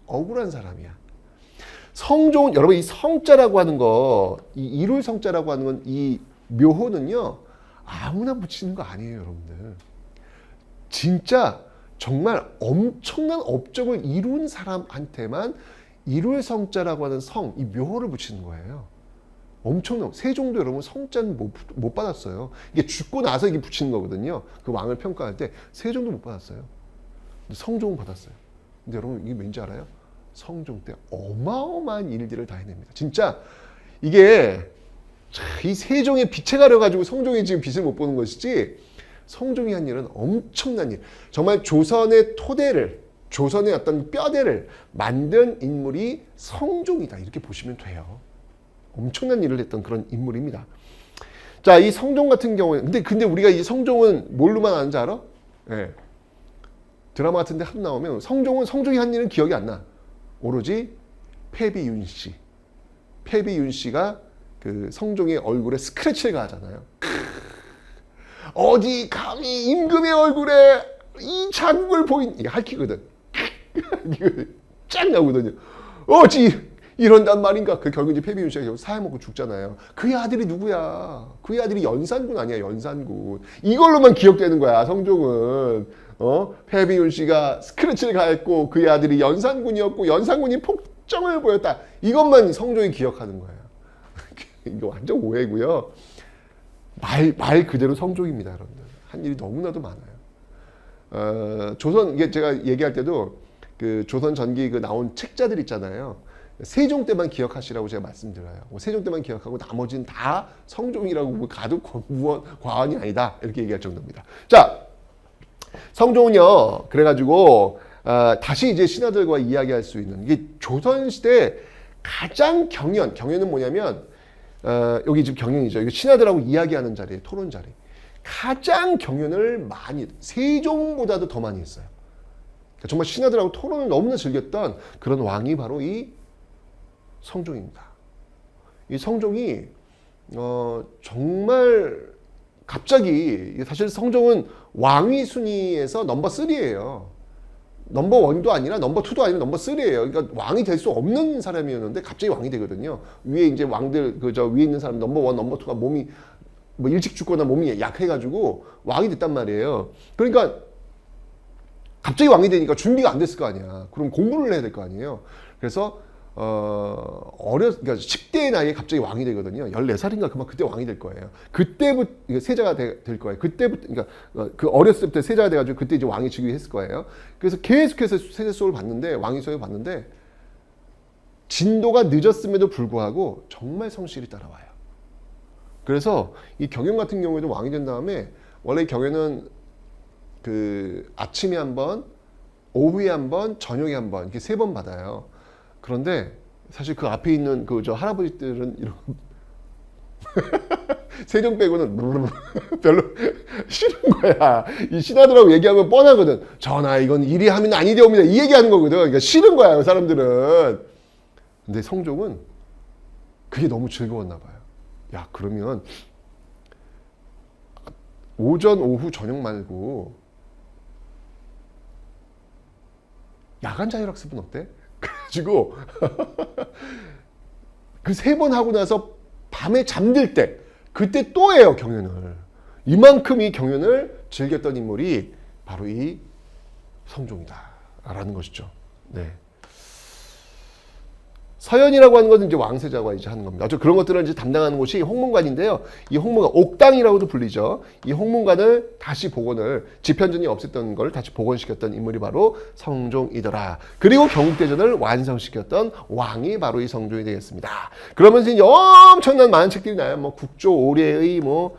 억울한 사람이야. 성종, 여러분 이 성자라고 하는 거, 이 이룰 성자라고 하는 건 이 묘호는요 아무나 붙이는 거 아니에요, 여러분들. 진짜 정말 엄청난 업적을 이룬 사람한테만 이룰 성자라고 하는 성, 이 묘호를 붙이는 거예요. 엄청난, 세종도 여러분 성자는 못 받았어요. 이게 죽고 나서 이게 붙이는 거거든요. 그 왕을 평가할 때 세종도 못 받았어요. 근데 성종은 받았어요. 근데 여러분 이게 왠지 알아요? 성종 때 어마어마한 일들을 다 해냅니다. 진짜 이게 이 세종의 빛에 가려가지고 성종이 지금 빛을 못 보는 것이지, 성종이 한 일은 엄청난 일. 정말 조선의 토대를, 조선의 어떤 뼈대를 만든 인물이 성종이다. 이렇게 보시면 돼요. 엄청난 일을 했던 그런 인물입니다. 자, 이 성종 같은 경우에, 근데 우리가 이 성종은 뭘로만 아는지 알아? 예. 드라마 같은 데 하도 나오면 성종이 한 일은 기억이 안 나. 오로지 패비윤 씨. 패비윤 씨가 그 성종의 얼굴에 스크래치를 가하잖아요. 어디 감히 임금의 얼굴에 이 자국을 보인 이게 할퀴거든. 이거 쫙 나오거든요. 이런단 말인가? 그 결국 이제 패비윤 씨가 결국 사해 먹고 죽잖아요. 그의 아들이 누구야? 그의 아들이 연산군 아니야, 연산군. 이걸로만 기억되는 거야, 성종은. 패비윤 씨가 스크래치를 가했고 그의 아들이 연산군이었고 연산군이 폭정을 보였다. 이것만 성종이 기억하는 거예요. 이거 완전 오해고요. 말 그대로 성종입니다, 여러분들. 한 일이 너무나도 많아요. 조선 이게 제가 얘기할 때도 그 조선 전기 그 나온 책자들 있잖아요. 세종 때만 기억하시라고 제가 말씀드려요. 세종 때만 기억하고 나머지는 다 성종이라고 가도 과언이 아니다. 이렇게 얘기할 정도입니다. 자, 성종은요. 그래가지고 다시 이제 신하들과 이야기할 수 있는 이게 조선시대 가장 경연은 뭐냐면 여기 지금 경연이죠. 이거 신하들하고 이야기하는 자리에 토론 자리. 가장 경연을 많이 세종보다도 더 많이 했어요. 그러니까 정말 신하들하고 토론을 너무나 즐겼던 그런 왕이 바로 이 성종입니다. 이 성종이 정말 갑자기 사실 성종은 왕위 순위에서 넘버 3예요. 넘버 1도 아니라 넘버 2도 아니라 넘버 3예요. 그러니까 왕이 될 수 없는 사람이었는데 갑자기 왕이 되거든요. 위에 이제 왕들 위에 있는 사람 넘버 1, 넘버 2가 몸이 뭐 일찍 죽거나 몸이 약해가지고 왕이 됐단 말이에요. 그러니까 갑자기 왕이 되니까 준비가 안 됐을 거 아니야. 그럼 공부를 해야 될 거 아니에요. 그래서 그러니까 10대의 나이에 갑자기 왕이 되거든요. 14살인가 그만 그때 왕이 될 거예요. 그때부터 세자가 될 거예요. 그때부터 그러니까 그 어렸을 때부터 세자가 돼가지고 그때 이제 왕이 즉위했을 거예요. 그래서 계속해서 세자 수업을 받는데 왕위 수업을 받는데 진도가 늦었음에도 불구하고 정말 성실히 따라와요. 그래서 이 경연 같은 경우에도 왕이 된 다음에 원래 경연은 그 아침에 한 번, 오후에 한 번, 저녁에 한 번 이렇게 3번 받아요. 그런데 사실 그 앞에 있는 그 저 할아버지들은 이런 세종 빼고는 별로 싫은 거야. 이 신하들하고 얘기하면 뻔하거든. 전하 이건 이리 하면 아니 되옵니다. 이 얘기하는 거거든. 그러니까 싫은 거야 그 사람들은. 근데 성종은 그게 너무 즐거웠나 봐요. 야 그러면 오전, 오후, 저녁 말고 야간 자율학습은 어때? 그래가지고 그 3번 하고 나서 밤에 잠들 때 그때 또 해요 경연을. 이만큼 이 경연을 즐겼던 인물이 바로 이 성종이다 라는 것이죠. 네. 서연이라고 하는 것은 이제 왕세자가 이제 하는 겁니다. 그런 것들을 이제 담당하는 곳이 홍문관인데요. 이 홍문관, 옥당이라고도 불리죠. 이 홍문관을 다시 복원을, 집현전이 없었던 걸 다시 복원시켰던 인물이 바로 성종이더라. 그리고 경국대전을 완성시켰던 왕이 바로 이 성종이 되겠습니다. 그러면서 이제 엄청난 많은 책들이 나요. 뭐 국조 오래의 뭐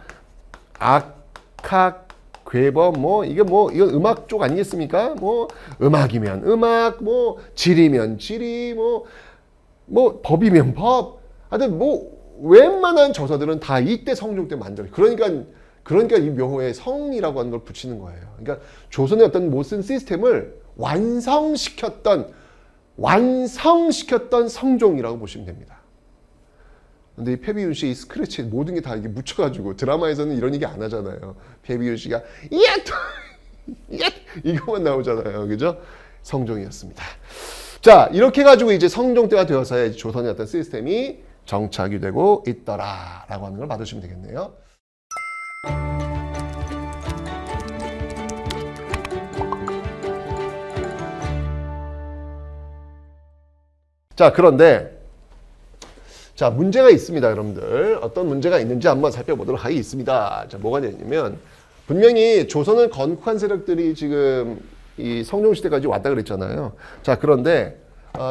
악학 괴범 이건 음악 쪽 아니겠습니까? 뭐 음악이면 음악, 뭐 지리면 지리, 뭐 법이면 법. 하여튼 뭐 웬만한 저서들은 다 이때 성종 때 만들어요. 그러니까 이 묘호에 성이라고 하는 걸 붙이는 거예요. 그러니까 조선의 어떤 모든 시스템을 완성시켰던 성종이라고 보시면 됩니다. 근데 이 패비윤 씨의 스크래치 모든 게 다 이게 묻혀가지고 드라마에서는 이런 얘기 안 하잖아요. 패비윤 씨가 이것만 나오잖아요. 그죠? 성종이었습니다. 자, 이렇게 해가지고 이제 성종 때가 되어서야 조선의 어떤 시스템이 정착이 되고 있더라라고 하는 걸 받으시면 되겠네요. 자, 그런데 자, 문제가 있습니다, 여러분들. 어떤 문제가 있는지 한번 살펴보도록 하겠습니다. 자, 뭐가 되냐면 분명히 조선을 건국한 세력들이 지금 이 성종시대까지 왔다 그랬잖아요. 자, 그런데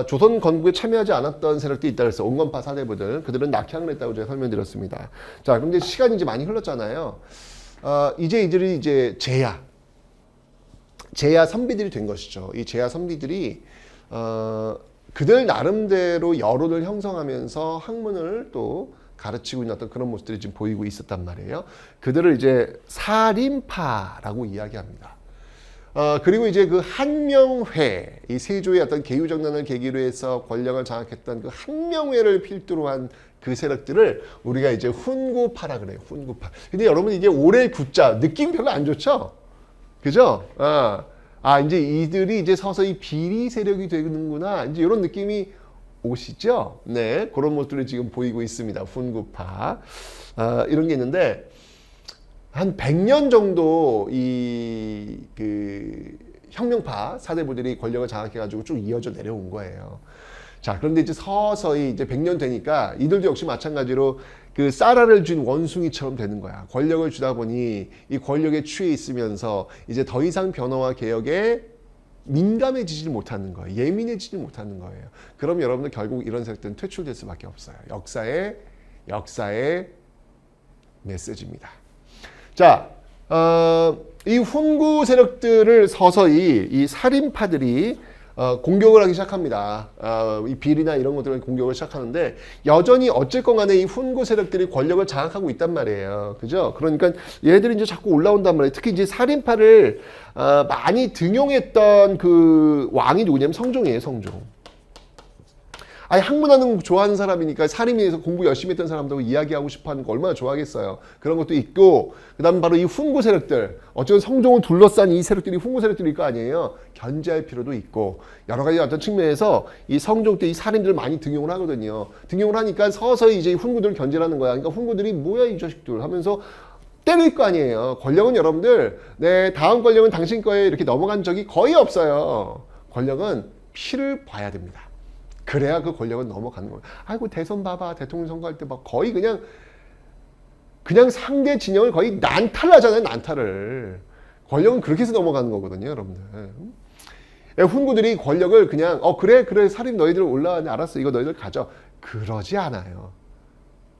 조선 건국에 참여하지 않았던 세력들이 있다 그래서 온건파 사대부들, 그들은 낙향을 했다고 제가 설명드렸습니다. 자, 그런데 시간이 이제 많이 흘렀잖아요. 이제 이들이 이제 제야 선비들이 된 것이죠. 이 제야 선비들이 그들 나름대로 여론을 형성하면서 학문을 또 가르치고 있는 어떤 그런 모습들이 지금 보이고 있었단 말이에요. 그들을 이제 사림파라고 이야기합니다. 그리고 이제 그 한명회, 이 세조의 어떤 계유정난을 계기로 해서 권력을 장악했던 그 한명회를 필두로 한 그 세력들을 우리가 이제 훈구파라 그래요. 훈구파. 근데 여러분 이게 올해 구자 느낌 별로 안 좋죠? 그죠? 이제 이들이 이제 서서히 비리 세력이 되는구나. 이제 이런 느낌이 오시죠? 네, 그런 모습들이 지금 보이고 있습니다. 훈구파. 이런 게 있는데, 한 100년 정도 그 혁명파 사대부들이 권력을 장악해가지고 쭉 이어져 내려온 거예요. 자, 그런데 이제 서서히 이제 100년 되니까 이들도 역시 마찬가지로 그 쌀알을 준 원숭이처럼 되는 거야. 권력을 주다 보니 이 권력에 취해 있으면서 이제 더 이상 변화와 개혁에 민감해지지 못하는 거예요. 예민해지지 못하는 거예요. 그럼 여러분들 결국 이런 세력들은 퇴출될 수밖에 없어요. 역사의 메시지입니다. 자, 이 훈구 세력들을 서서히 이 살인파들이 공격을 하기 시작합니다. 이 비리나 이런 것들을 공격을 시작하는데 여전히 어쨌건 간에 이 훈구 세력들이 권력을 장악하고 있단 말이에요. 그죠? 그러니까 얘들이 이제 자꾸 올라온단 말이에요. 특히 이제 살인파를 많이 등용했던 그 왕이 누구냐면 성종이에요. 성종. 아니 학문하는 거 좋아하는 사람이니까 살인에서 공부 열심히 했던 사람들하고 이야기하고 싶어하는 거 얼마나 좋아하겠어요. 그런 것도 있고 그 다음 바로 이 훈구 세력들 어쩌면 성종을 둘러싼 이 세력들이 훈구 세력들일 거 아니에요. 견제할 필요도 있고 여러 가지 어떤 측면에서 이 성종 때 이 살인들을 많이 등용을 하거든요. 등용을 하니까 서서히 이제 훈구들을 견제하는 거야. 그러니까 훈구들이 뭐야 이 자식들 하면서 때릴 거 아니에요. 권력은 여러분들 네 다음 권력은 당신 거에 이렇게 넘어간 적이 거의 없어요. 권력은 피를 봐야 됩니다. 그래야 그 권력은 넘어가는 거예요. 아이고 대선 봐봐 대통령 선거할 때 막 거의 그냥 상대 진영을 거의 난탈하잖아요. 난탈을. 권력은 그렇게 해서 넘어가는 거거든요. 여러분들. 훈구들이 권력을 그냥 그래 살인 너희들 올라왔네 알았어 이거 너희들 가져. 그러지 않아요.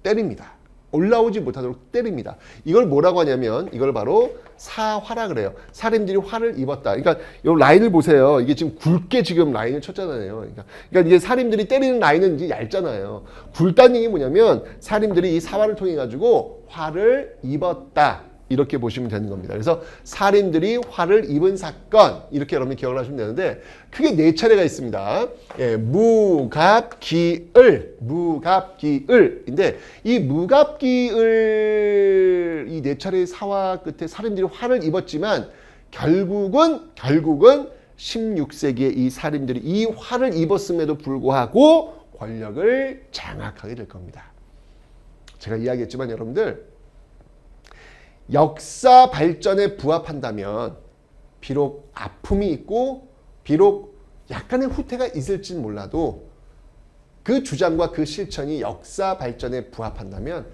때립니다. 올라오지 못하도록 때립니다. 이걸 뭐라고 하냐면 이걸 바로 사화라 그래요. 살인들이 화를 입었다. 그러니까 이 라인을 보세요. 이게 지금 굵게 지금 라인을 쳤잖아요. 그러니까 이게 살인들이 때리는 라인은 이제 얇잖아요. 굵다는 얘기 뭐냐면 살인들이 이 사화를 통해 가지고 화를 입었다. 이렇게 보시면 되는 겁니다. 그래서 살인들이 화를 입은 사건 이렇게 여러분이 기억을 하시면 되는데 크게 4차례가 있습니다. 무갑기을인데 이 무갑기을 이 4차례의 사화 끝에 살인들이 화를 입었지만 결국은 16세기에 이 살인들이 이 화를 입었음에도 불구하고 권력을 장악하게 될 겁니다. 제가 이야기했지만 여러분들 역사 발전에 부합한다면 비록 아픔이 있고 비록 약간의 후퇴가 있을진 몰라도 그 주장과 그 실천이 역사 발전에 부합한다면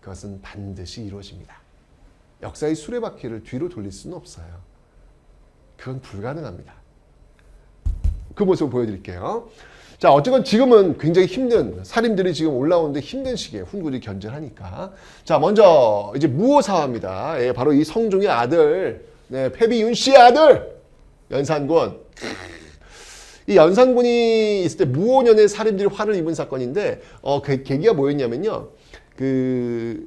그것은 반드시 이루어집니다. 역사의 수레바퀴를 뒤로 돌릴 수는 없어요. 그건 불가능합니다. 그 모습을 보여드릴게요. 자, 어쨌건 지금은 굉장히 힘든 살인들이 지금 올라오는데 힘든 시기에 훈구들이 견제를 하니까. 자, 먼저 이제 무오사화입니다. 바로 이 성종의 아들, 패비윤 씨의 아들 연산군. 이 연산군이 있을 때 무오년에 살인들이 화를 입은 사건인데 그 계기가 뭐였냐면요. 이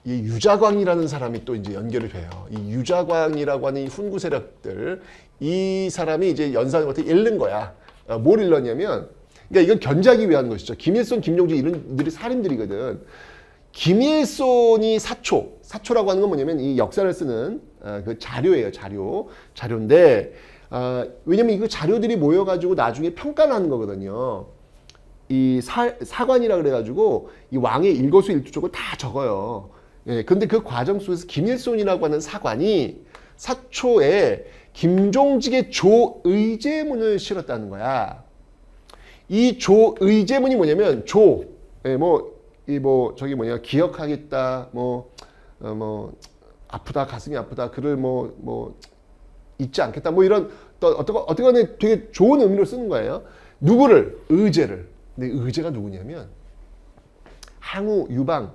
유자광이라는 사람이 또 이제 연결이 돼요. 이 유자광이라고 하는 이 훈구 세력들, 이 사람이 이제 연산군한테 잃는 거야. 뭘 일렀냐면, 그러니까 이건 견제하기 위한 것이죠. 김일손, 김종진 이런들이 살인들이거든. 김일손이 사초라고 하는 건 뭐냐면 이 역사를 쓰는 그 자료예요. 자료인데 왜냐면 이 자료들이 모여가지고 나중에 평가를 하는 거거든요. 이 사관이라 그래가지고 이 왕의 일거수일투족을 다 적어요. 근데 그 과정 속에서 김일손이라고 하는 사관이 사초에 김종직의 조의제문을 실었다는 거야. 이 조의제문이 뭐냐면 기억하겠다, 아프다, 가슴이 아프다, 그를 잊지 않겠다, 이런 어떻게 되게 좋은 의미로 쓰는 거예요. 누구를? 의제를. 근데 의제가 누구냐면 항우, 유방,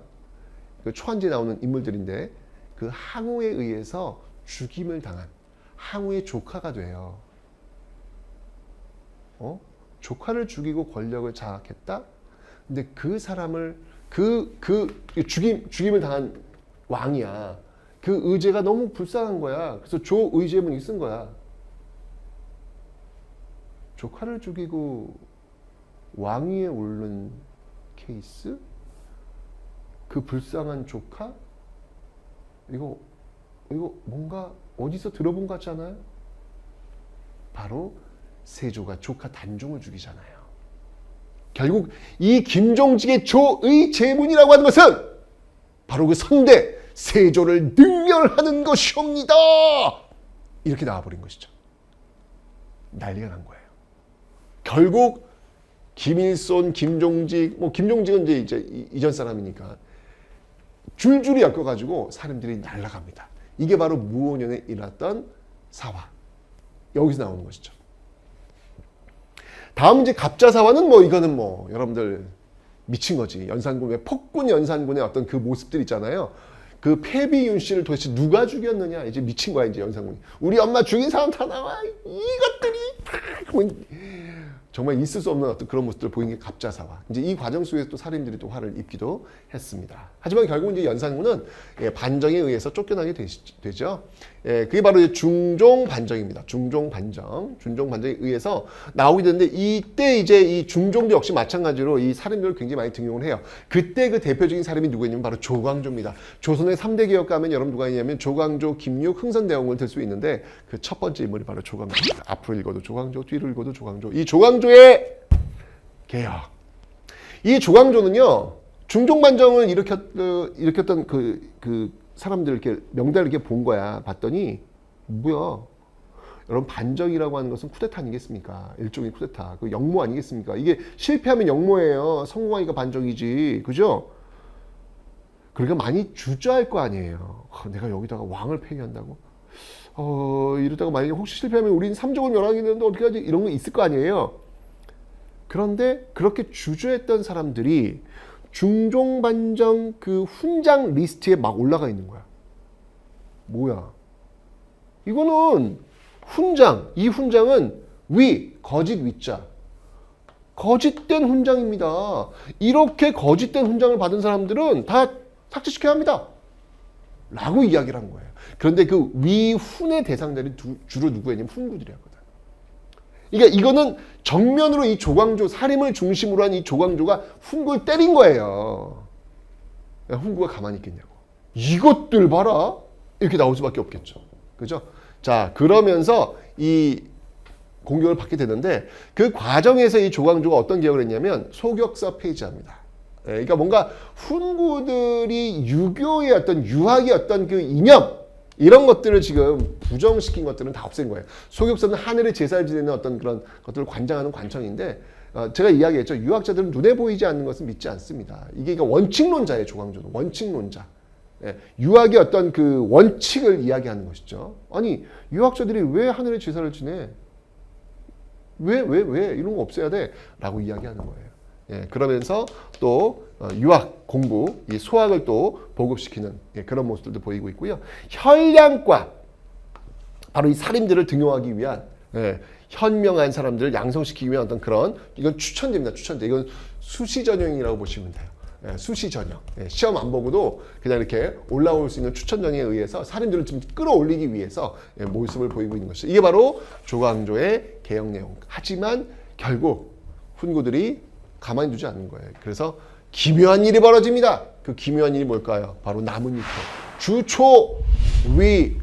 그 초한지에 나오는 인물들인데 그 항우에 의해서 죽임을 당한 항우의 조카가 돼요. 조카를 죽이고 권력을 장악했다? 근데 그 사람을 죽임을 당한 왕이야. 그 의제가 너무 불쌍한 거야. 그래서 조의제문이 쓴 거야. 조카를 죽이고 왕위에 오른 케이스? 그 불쌍한 조카? 이거 이거 뭔가 어디서 들어본 것 같지 않아요? 바로 세조가 조카 단종을 죽이잖아요. 결국 이 김종직의 조의 제문이라고 하는 것은 바로 그 선대 세조를 능멸하는 것이옵니다. 이렇게 나와버린 것이죠. 난리가 난 거예요. 결국 김일손, 김종직, 김종직은 이제 이전 사람이니까 줄줄이 엮여가지고 사람들이 날아갑니다. 이게 바로 무오년에 일어났던 사화. 여기서 나오는 것이죠. 다음 이제 갑자사화는 이거는 여러분들 미친 거지. 연산군의 폭군 연산군의 어떤 그 모습들 있잖아요. 그 패비윤 씨를 도대체 누가 죽였느냐. 이제 미친 거야 이제 연산군이. 우리 엄마 죽인 사람 다 나와. 이것들이 다 정말 있을 수 없는 어떤 그런 모습들을 보이는 게 갑자사화. 이제 이 과정 속에서 또 살인들이 또 화를 입기도 했습니다. 하지만 결국 이제 연산군은 반정에 의해서 쫓겨나게 되죠. 그게 바로 이제 중종 반정입니다. 중종 반정에 의해서 나오게 되는데 이때 이제 이 중종도 역시 마찬가지로 이 살인들을 굉장히 많이 등용을 해요. 그때 그 대표적인 사람이 누구였냐면 바로 조광조입니다. 조선의 3대 개혁가 하면 여러분 누가 있냐면 조광조, 김육, 흥선대원군을 들 수 있는데 그 첫 번째 인물이 바로 조광조입니다. 앞으로 읽어도 조광조, 뒤로 읽어도 조광조. 이 조광조의 개혁. 이 조광조는요 중종 반정을 일으켰던 그 사람들 이렇게 명단을 이렇게 본 거야. 봤더니 뭐야? 여러분 반정이라고 하는 것은 쿠데타 아니겠습니까? 일종의 쿠데타. 그 역모 아니겠습니까? 이게 실패하면 역모예요. 성공하니까 반정이지. 그죠? 그러니까 많이 주저할 거 아니에요. 내가 여기다가 왕을 폐위한다고? 이러다가 만약에 혹시 실패하면 우린 삼족을 멸하게 되는데 어떻게 하지? 이런 거 있을 거 아니에요. 그런데 그렇게 주저했던 사람들이 중종 반정 그 훈장 리스트에 막 올라가 있는 거야. 뭐야? 이거는 훈장. 이 훈장은 거짓 위자. 거짓된 훈장입니다. 이렇게 거짓된 훈장을 받은 사람들은 다 삭제시켜야 합니다. 라고 이야기를 한 거예요. 그런데 그 위훈의 대상자들이 주로 누구였냐면 훈구들이었거든. 그러니까 이거는 정면으로 이 조광조, 살인을 중심으로 한 이 조광조가 훈구를 때린 거예요. 훈구가 가만히 있겠냐고. 이것들 봐라. 이렇게 나올 수밖에 없겠죠. 그죠? 자, 그러면서 이 공격을 받게 되는데 그 과정에서 이 조광조가 어떤 개혁을 했냐면 소격서 폐지합니다. 그러니까 뭔가 훈구들이 유교의 어떤 유학의 어떤 그 이념 이런 것들을 지금 부정시킨 것들은 다 없앤 거예요. 소격서는 하늘의 제사를 지내는 어떤 그런 것들을 관장하는 관청인데 제가 이야기했죠. 유학자들은 눈에 보이지 않는 것은 믿지 않습니다. 이게 원칙론자예요. 조광조는 원칙론자. 유학의 어떤 그 원칙을 이야기하는 것이죠. 아니 유학자들이 왜 하늘의 제사를 지내? 왜 이런 거 없애야 돼? 라고 이야기하는 거예요. 그러면서 또 유학, 공부, 이 소학을 또 보급시키는 그런 모습들도 보이고 있고요. 현량과 바로 이 살인들을 등용하기 위한 현명한 사람들을 양성시키기 위한 어떤 그런 이건 추천제입니다. 추천제. 이건 수시 전형이라고 보시면 돼요. 수시 전형. 시험 안 보고도 그냥 이렇게 올라올 수 있는 추천 전형에 의해서 살인들을 좀 끌어올리기 위해서 모습을 보이고 있는 것이죠. 이게 바로 조광조의 개혁 내용. 하지만 결국 훈구들이 가만히 두지 않는 거예요. 그래서 기묘한 일이 벌어집니다. 그 기묘한 일이 뭘까요? 바로 나뭇잎에 주초위왕.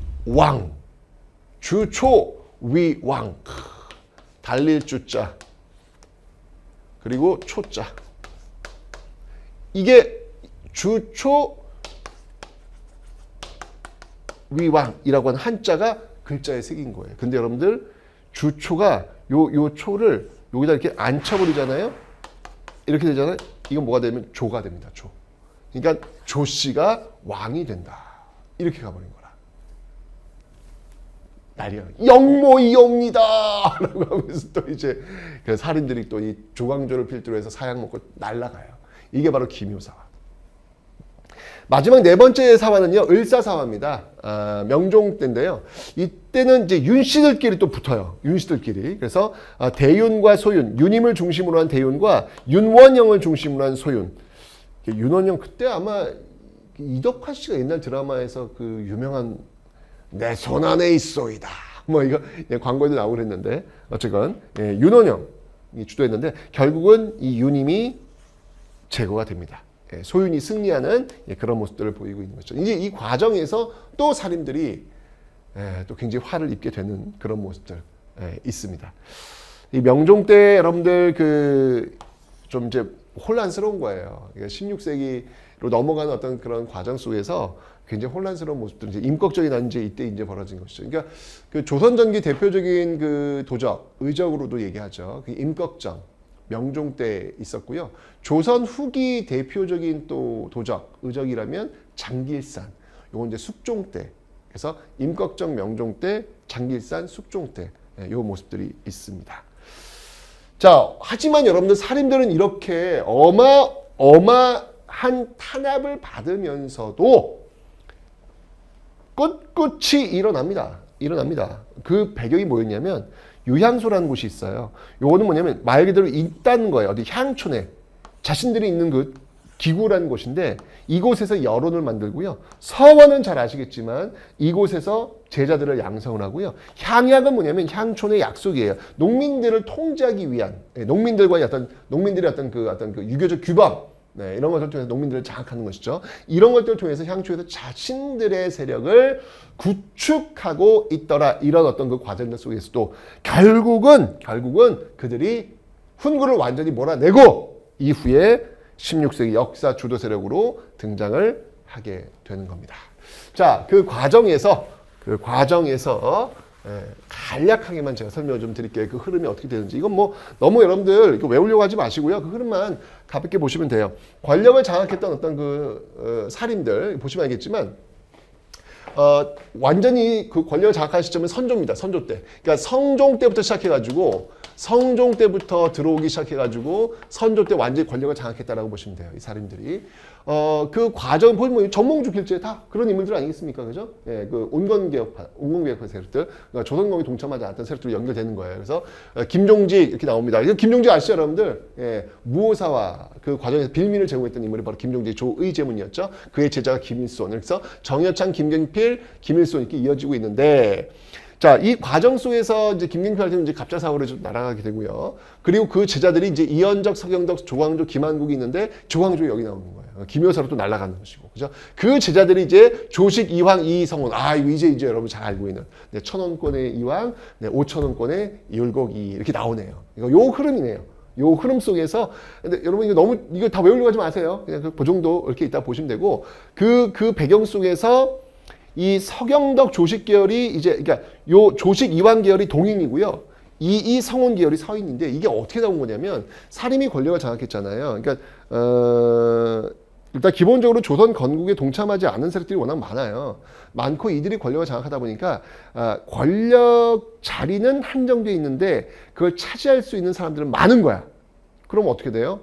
주초위왕. 달릴 주자. 그리고 초자. 이게 주초위왕이라고 하는 한자가 글자에 새긴 거예요. 근데 여러분들 주초가 요 초를 여기다 이렇게 앉혀버리잖아요. 이렇게 되잖아요. 이건 뭐가 되면 조가 됩니다. 조. 그러니까 조씨가 왕이 된다. 이렇게 가버린 거라. 날이야. 영모이옵니다. 라고 하면서 또 이제 그 살인들이 또 이 조광조를 필두로 해서 사약 먹고 날아가요. 이게 바로 기묘사화. 마지막 네 번째 사화는요, 을사사화입니다. 명종 때인데요. 이때는 이제 윤씨들끼리 또 붙어요. 윤씨들끼리. 그래서 대윤과 소윤, 윤임을 중심으로 한 대윤과 윤원영을 중심으로 한 소윤. 윤원영 그때 아마 이덕화 씨가 옛날 드라마에서 그 유명한 내 손 안에 있소이다. 뭐 이거 광고에도 나오고 그랬는데 어쨌건 윤원영이 주도했는데 결국은 이 윤임이 제거가 됩니다. 소윤이 승리하는 그런 모습들을 보이고 있는 거죠. 이제 이 과정에서 또 살인들이 또 굉장히 화를 입게 되는 그런 모습들 있습니다. 이 명종 때 여러분들 좀 이제 혼란스러운 거예요. 16세기로 넘어가는 어떤 그런 과정 속에서 굉장히 혼란스러운 모습들, 이제 임꺽정이 난 이때 벌어진 것이죠. 그러니까 그 조선 전기 대표적인 그 도적, 의적으로도 얘기하죠. 그 임꺽정, 명종 때 있었고요. 조선 후기 대표적인 또 도적, 의적이라면 장길산, 요건 이제 숙종 때. 그래서 임꺽정, 명종 때, 장길산, 숙종 때, 요 모습들이 있습니다. 자, 하지만 여러분들 살인들은 이렇게 어마한 탄압을 받으면서도 꿋꿋이 일어납니다. 그 배경이 뭐였냐면 유향소라는 곳이 있어요. 요거는 뭐냐면 말 그대로 있다는 거예요. 어디 향촌에 자신들이 있는 그 기구라는 곳인데 이곳에서 여론을 만들고요. 서원은 잘 아시겠지만 이곳에서 제자들을 양성을 하고요. 향약은 뭐냐면 향촌의 약속이에요. 농민들을 통제하기 위한 농민들의 어떤 그 유교적 규범 이런 것들을 통해서 농민들을 장악하는 것이죠. 이런 것들을 통해서 향초에서 자신들의 세력을 구축하고 있더라. 이런 어떤 그 과정들 속에서도 결국은 그들이 훈구를 완전히 몰아내고 이후에 16세기 역사 주도 세력으로 등장을 하게 되는 겁니다. 자, 그 과정에서 간략하게만 제가 설명을 좀 드릴게요. 그 흐름이 어떻게 되는지. 이건 뭐 너무 여러분들 이거 외우려고 하지 마시고요. 그 흐름만 가볍게 보시면 돼요. 권력을 장악했던 어떤 살인들 보시면 알겠지만 완전히 그 권력을 장악한 시점은 선조입니다. 선조 때. 그러니까 성종 때부터 시작해가지고 들어오기 시작해가지고 선조 때 완전히 권력을 장악했다라고 보시면 돼요. 이 살인들이. 그 과정 보면 전몽주 필제 다 그런 인물들 아니겠습니까? 그죠? 그 온건개혁파 세력들, 그러니까 조선공이 동참하지 않았던 세력들이 연결되는 거예요. 그래서 김종직 이렇게 나옵니다. 김종직 아시죠, 여러분들? 무오사와 그 과정에서 빌미를 제공했던 인물이 바로 김종직 조의제문이었죠. 그의 제자가 김일손. 그래서 정여창, 김경필, 김일손 이렇게 이어지고 있는데. 자, 이 과정 속에서 이제 김경필한테는 이제 갑자사고로 좀 날아가게 되고요. 그리고 그 제자들이 이제 이현적, 서경덕, 조광조, 김한국이 있는데 조광조 여기 나오는 거예요. 김효사로 또 날아가는 것이고, 그죠? 그 제자들이 이제 조식, 이황, 이성원, 이제 여러분 잘 알고 있는 1,000원권의 이황, 5,000원권의 율곡이 이렇게 나오네요. 요 흐름이네요. 요 흐름 속에서, 근데 여러분 이거 다 외우려고 하지 마세요. 그냥 그 정도 이렇게 이따 보시면 되고, 그 배경 속에서 이 서경덕 조식 계열이 그러니까 요 조식 이황 계열이 동인이고요. 이 성원 계열이 서인인데 이게 어떻게 나온 거냐면 사림이 권력을 장악했잖아요. 그러니까 일단 기본적으로 조선 건국에 동참하지 않은 세력들이 워낙 많고 이들이 권력을 장악하다 보니까 권력 자리는 한정되어 있는데 그걸 차지할 수 있는 사람들은 많은 거야. 그럼 어떻게 돼요?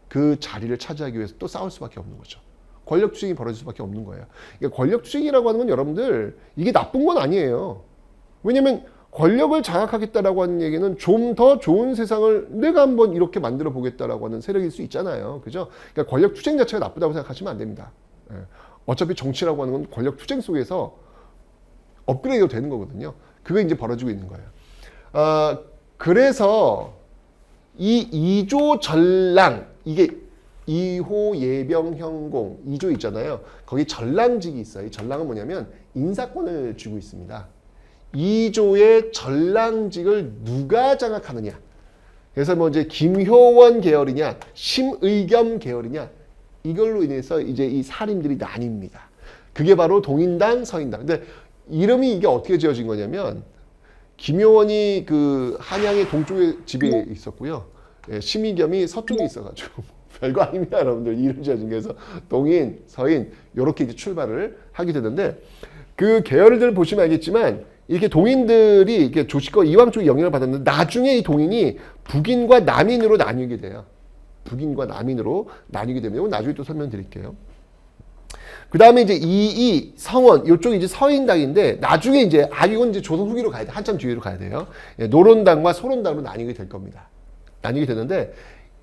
그 자리를 차지하기 위해서 또 싸울 수밖에 없는 거죠. 권력 투쟁이 벌어질 수밖에 없는 거예요. 그러니까 권력 투쟁이라고 하는 건 여러분들 이게 나쁜 건 아니에요. 왜냐면 권력을 장악하겠다라고 하는 얘기는 좀 더 좋은 세상을 내가 한번 이렇게 만들어 보겠다라고 하는 세력일 수 있잖아요. 그죠? 그러니까 권력 투쟁 자체가 나쁘다고 생각하시면 안 됩니다. 어차피 정치라고 하는 건 권력 투쟁 속에서 업그레이드 되는 거거든요. 그게 이제 벌어지고 있는 거예요. 그래서 이 이조 전랑 이게 2호 예병 현공 2조 있잖아요. 거기 전랑직이 있어요. 이 전랑은 뭐냐면 인사권을 쥐고 있습니다. 2조의 전랑직을 누가 장악하느냐. 그래서 뭐 이제 김효원 계열이냐, 심의겸 계열이냐, 이걸로 인해서 이제 이 살인들이 나뉩니다. 그게 바로 동인당, 서인당. 근데 이름이 이게 어떻게 지어진 거냐면 김효원이 그 한양의 동쪽에 집에 있었고요. 심의겸이 서쪽에 있어가지고. 별거 아닙니다, 여러분들. 이름 지어진 게서 동인, 서인 이렇게 이제 출발을 하게 되는데 그 계열들을 보시면 알겠지만 이렇게 동인들이 이렇게 조식과 이황 쪽에 영향을 받았는데 나중에 이 동인이 북인과 남인으로 나뉘게 돼요. 북인과 남인으로 나뉘게 되면 이건 나중에 또 설명드릴게요. 그 다음에 이제 이이 성원 이쪽이 이제 서인당인데 나중에 이제 이건 이제 조선 후기로 가야 돼. 한참 뒤로 가야 돼요. 노론당과 소론당으로 나뉘게 될 겁니다. 나뉘게 되는데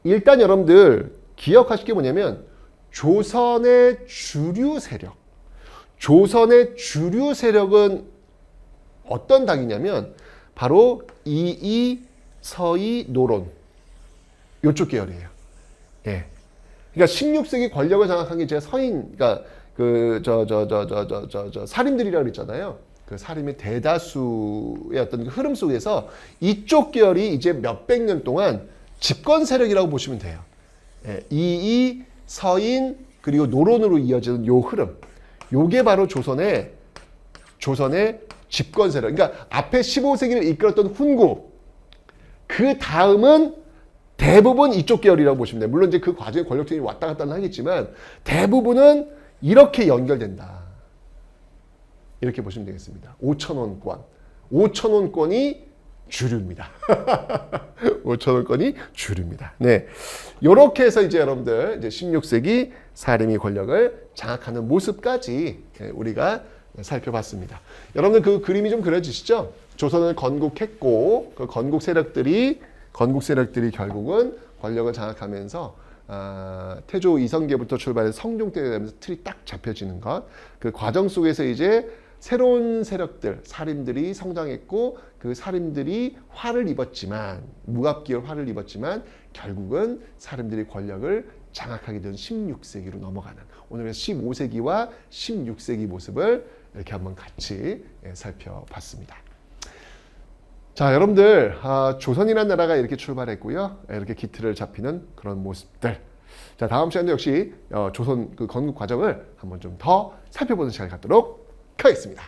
일단 여러분들 기억하실 게 뭐냐면 조선의 주류 세력은 어떤 당이냐면 바로 이이, 서이, 노론 이쪽 계열이에요. 그러니까 16세기 권력을 장악한 게 제 서인, 그러니까 살인들이라고 그랬잖아요. 그 살인의 대다수의 어떤 그 흐름 속에서 이쪽 계열이 이제 몇백 년 동안 집권 세력이라고 보시면 돼요. 예, 이이, 서인, 그리고 노론으로 이어지는 요 흐름. 요게 바로 조선의 집권 세력. 그러니까 앞에 15세기를 이끌었던 훈구. 그 다음은 대부분 이쪽 계열이라고 보시면 돼요. 물론 이제 그 과정에 권력쟁이 왔다 갔다 하겠지만 대부분은 이렇게 연결된다. 이렇게 보시면 되겠습니다. 5천원권. 5천원권이 주류입니다. 5천원권이 주류입니다. 네. 요렇게 해서 이제 여러분들 이제 16세기 사림이 권력을 장악하는 모습까지 우리가 살펴봤습니다. 여러분들 그 그림이 좀 그려지시죠? 조선을 건국했고 그 건국 세력들이 결국은 권력을 장악하면서 태조 이성계부터 출발해서 성종때 되면서 틀이 딱 잡혀지는 것. 그 과정 속에서 이제 새로운 세력들, 살인들이 성장했고 그 살인들이 화를 입었지만 무압기열 화를 입었지만 결국은 살인들이 권력을 장악하게 된 16세기로 넘어가는 오늘 15세기와 16세기 모습을 이렇게 한번 같이 살펴봤습니다. 자, 여러분들 조선이라는 나라가 이렇게 출발했고요. 이렇게 기틀을 잡히는 그런 모습들. 자, 다음 시간도 역시 조선 그 건국 과정을 한번 좀 더 살펴보는 시간을 갖도록 하겠습니다.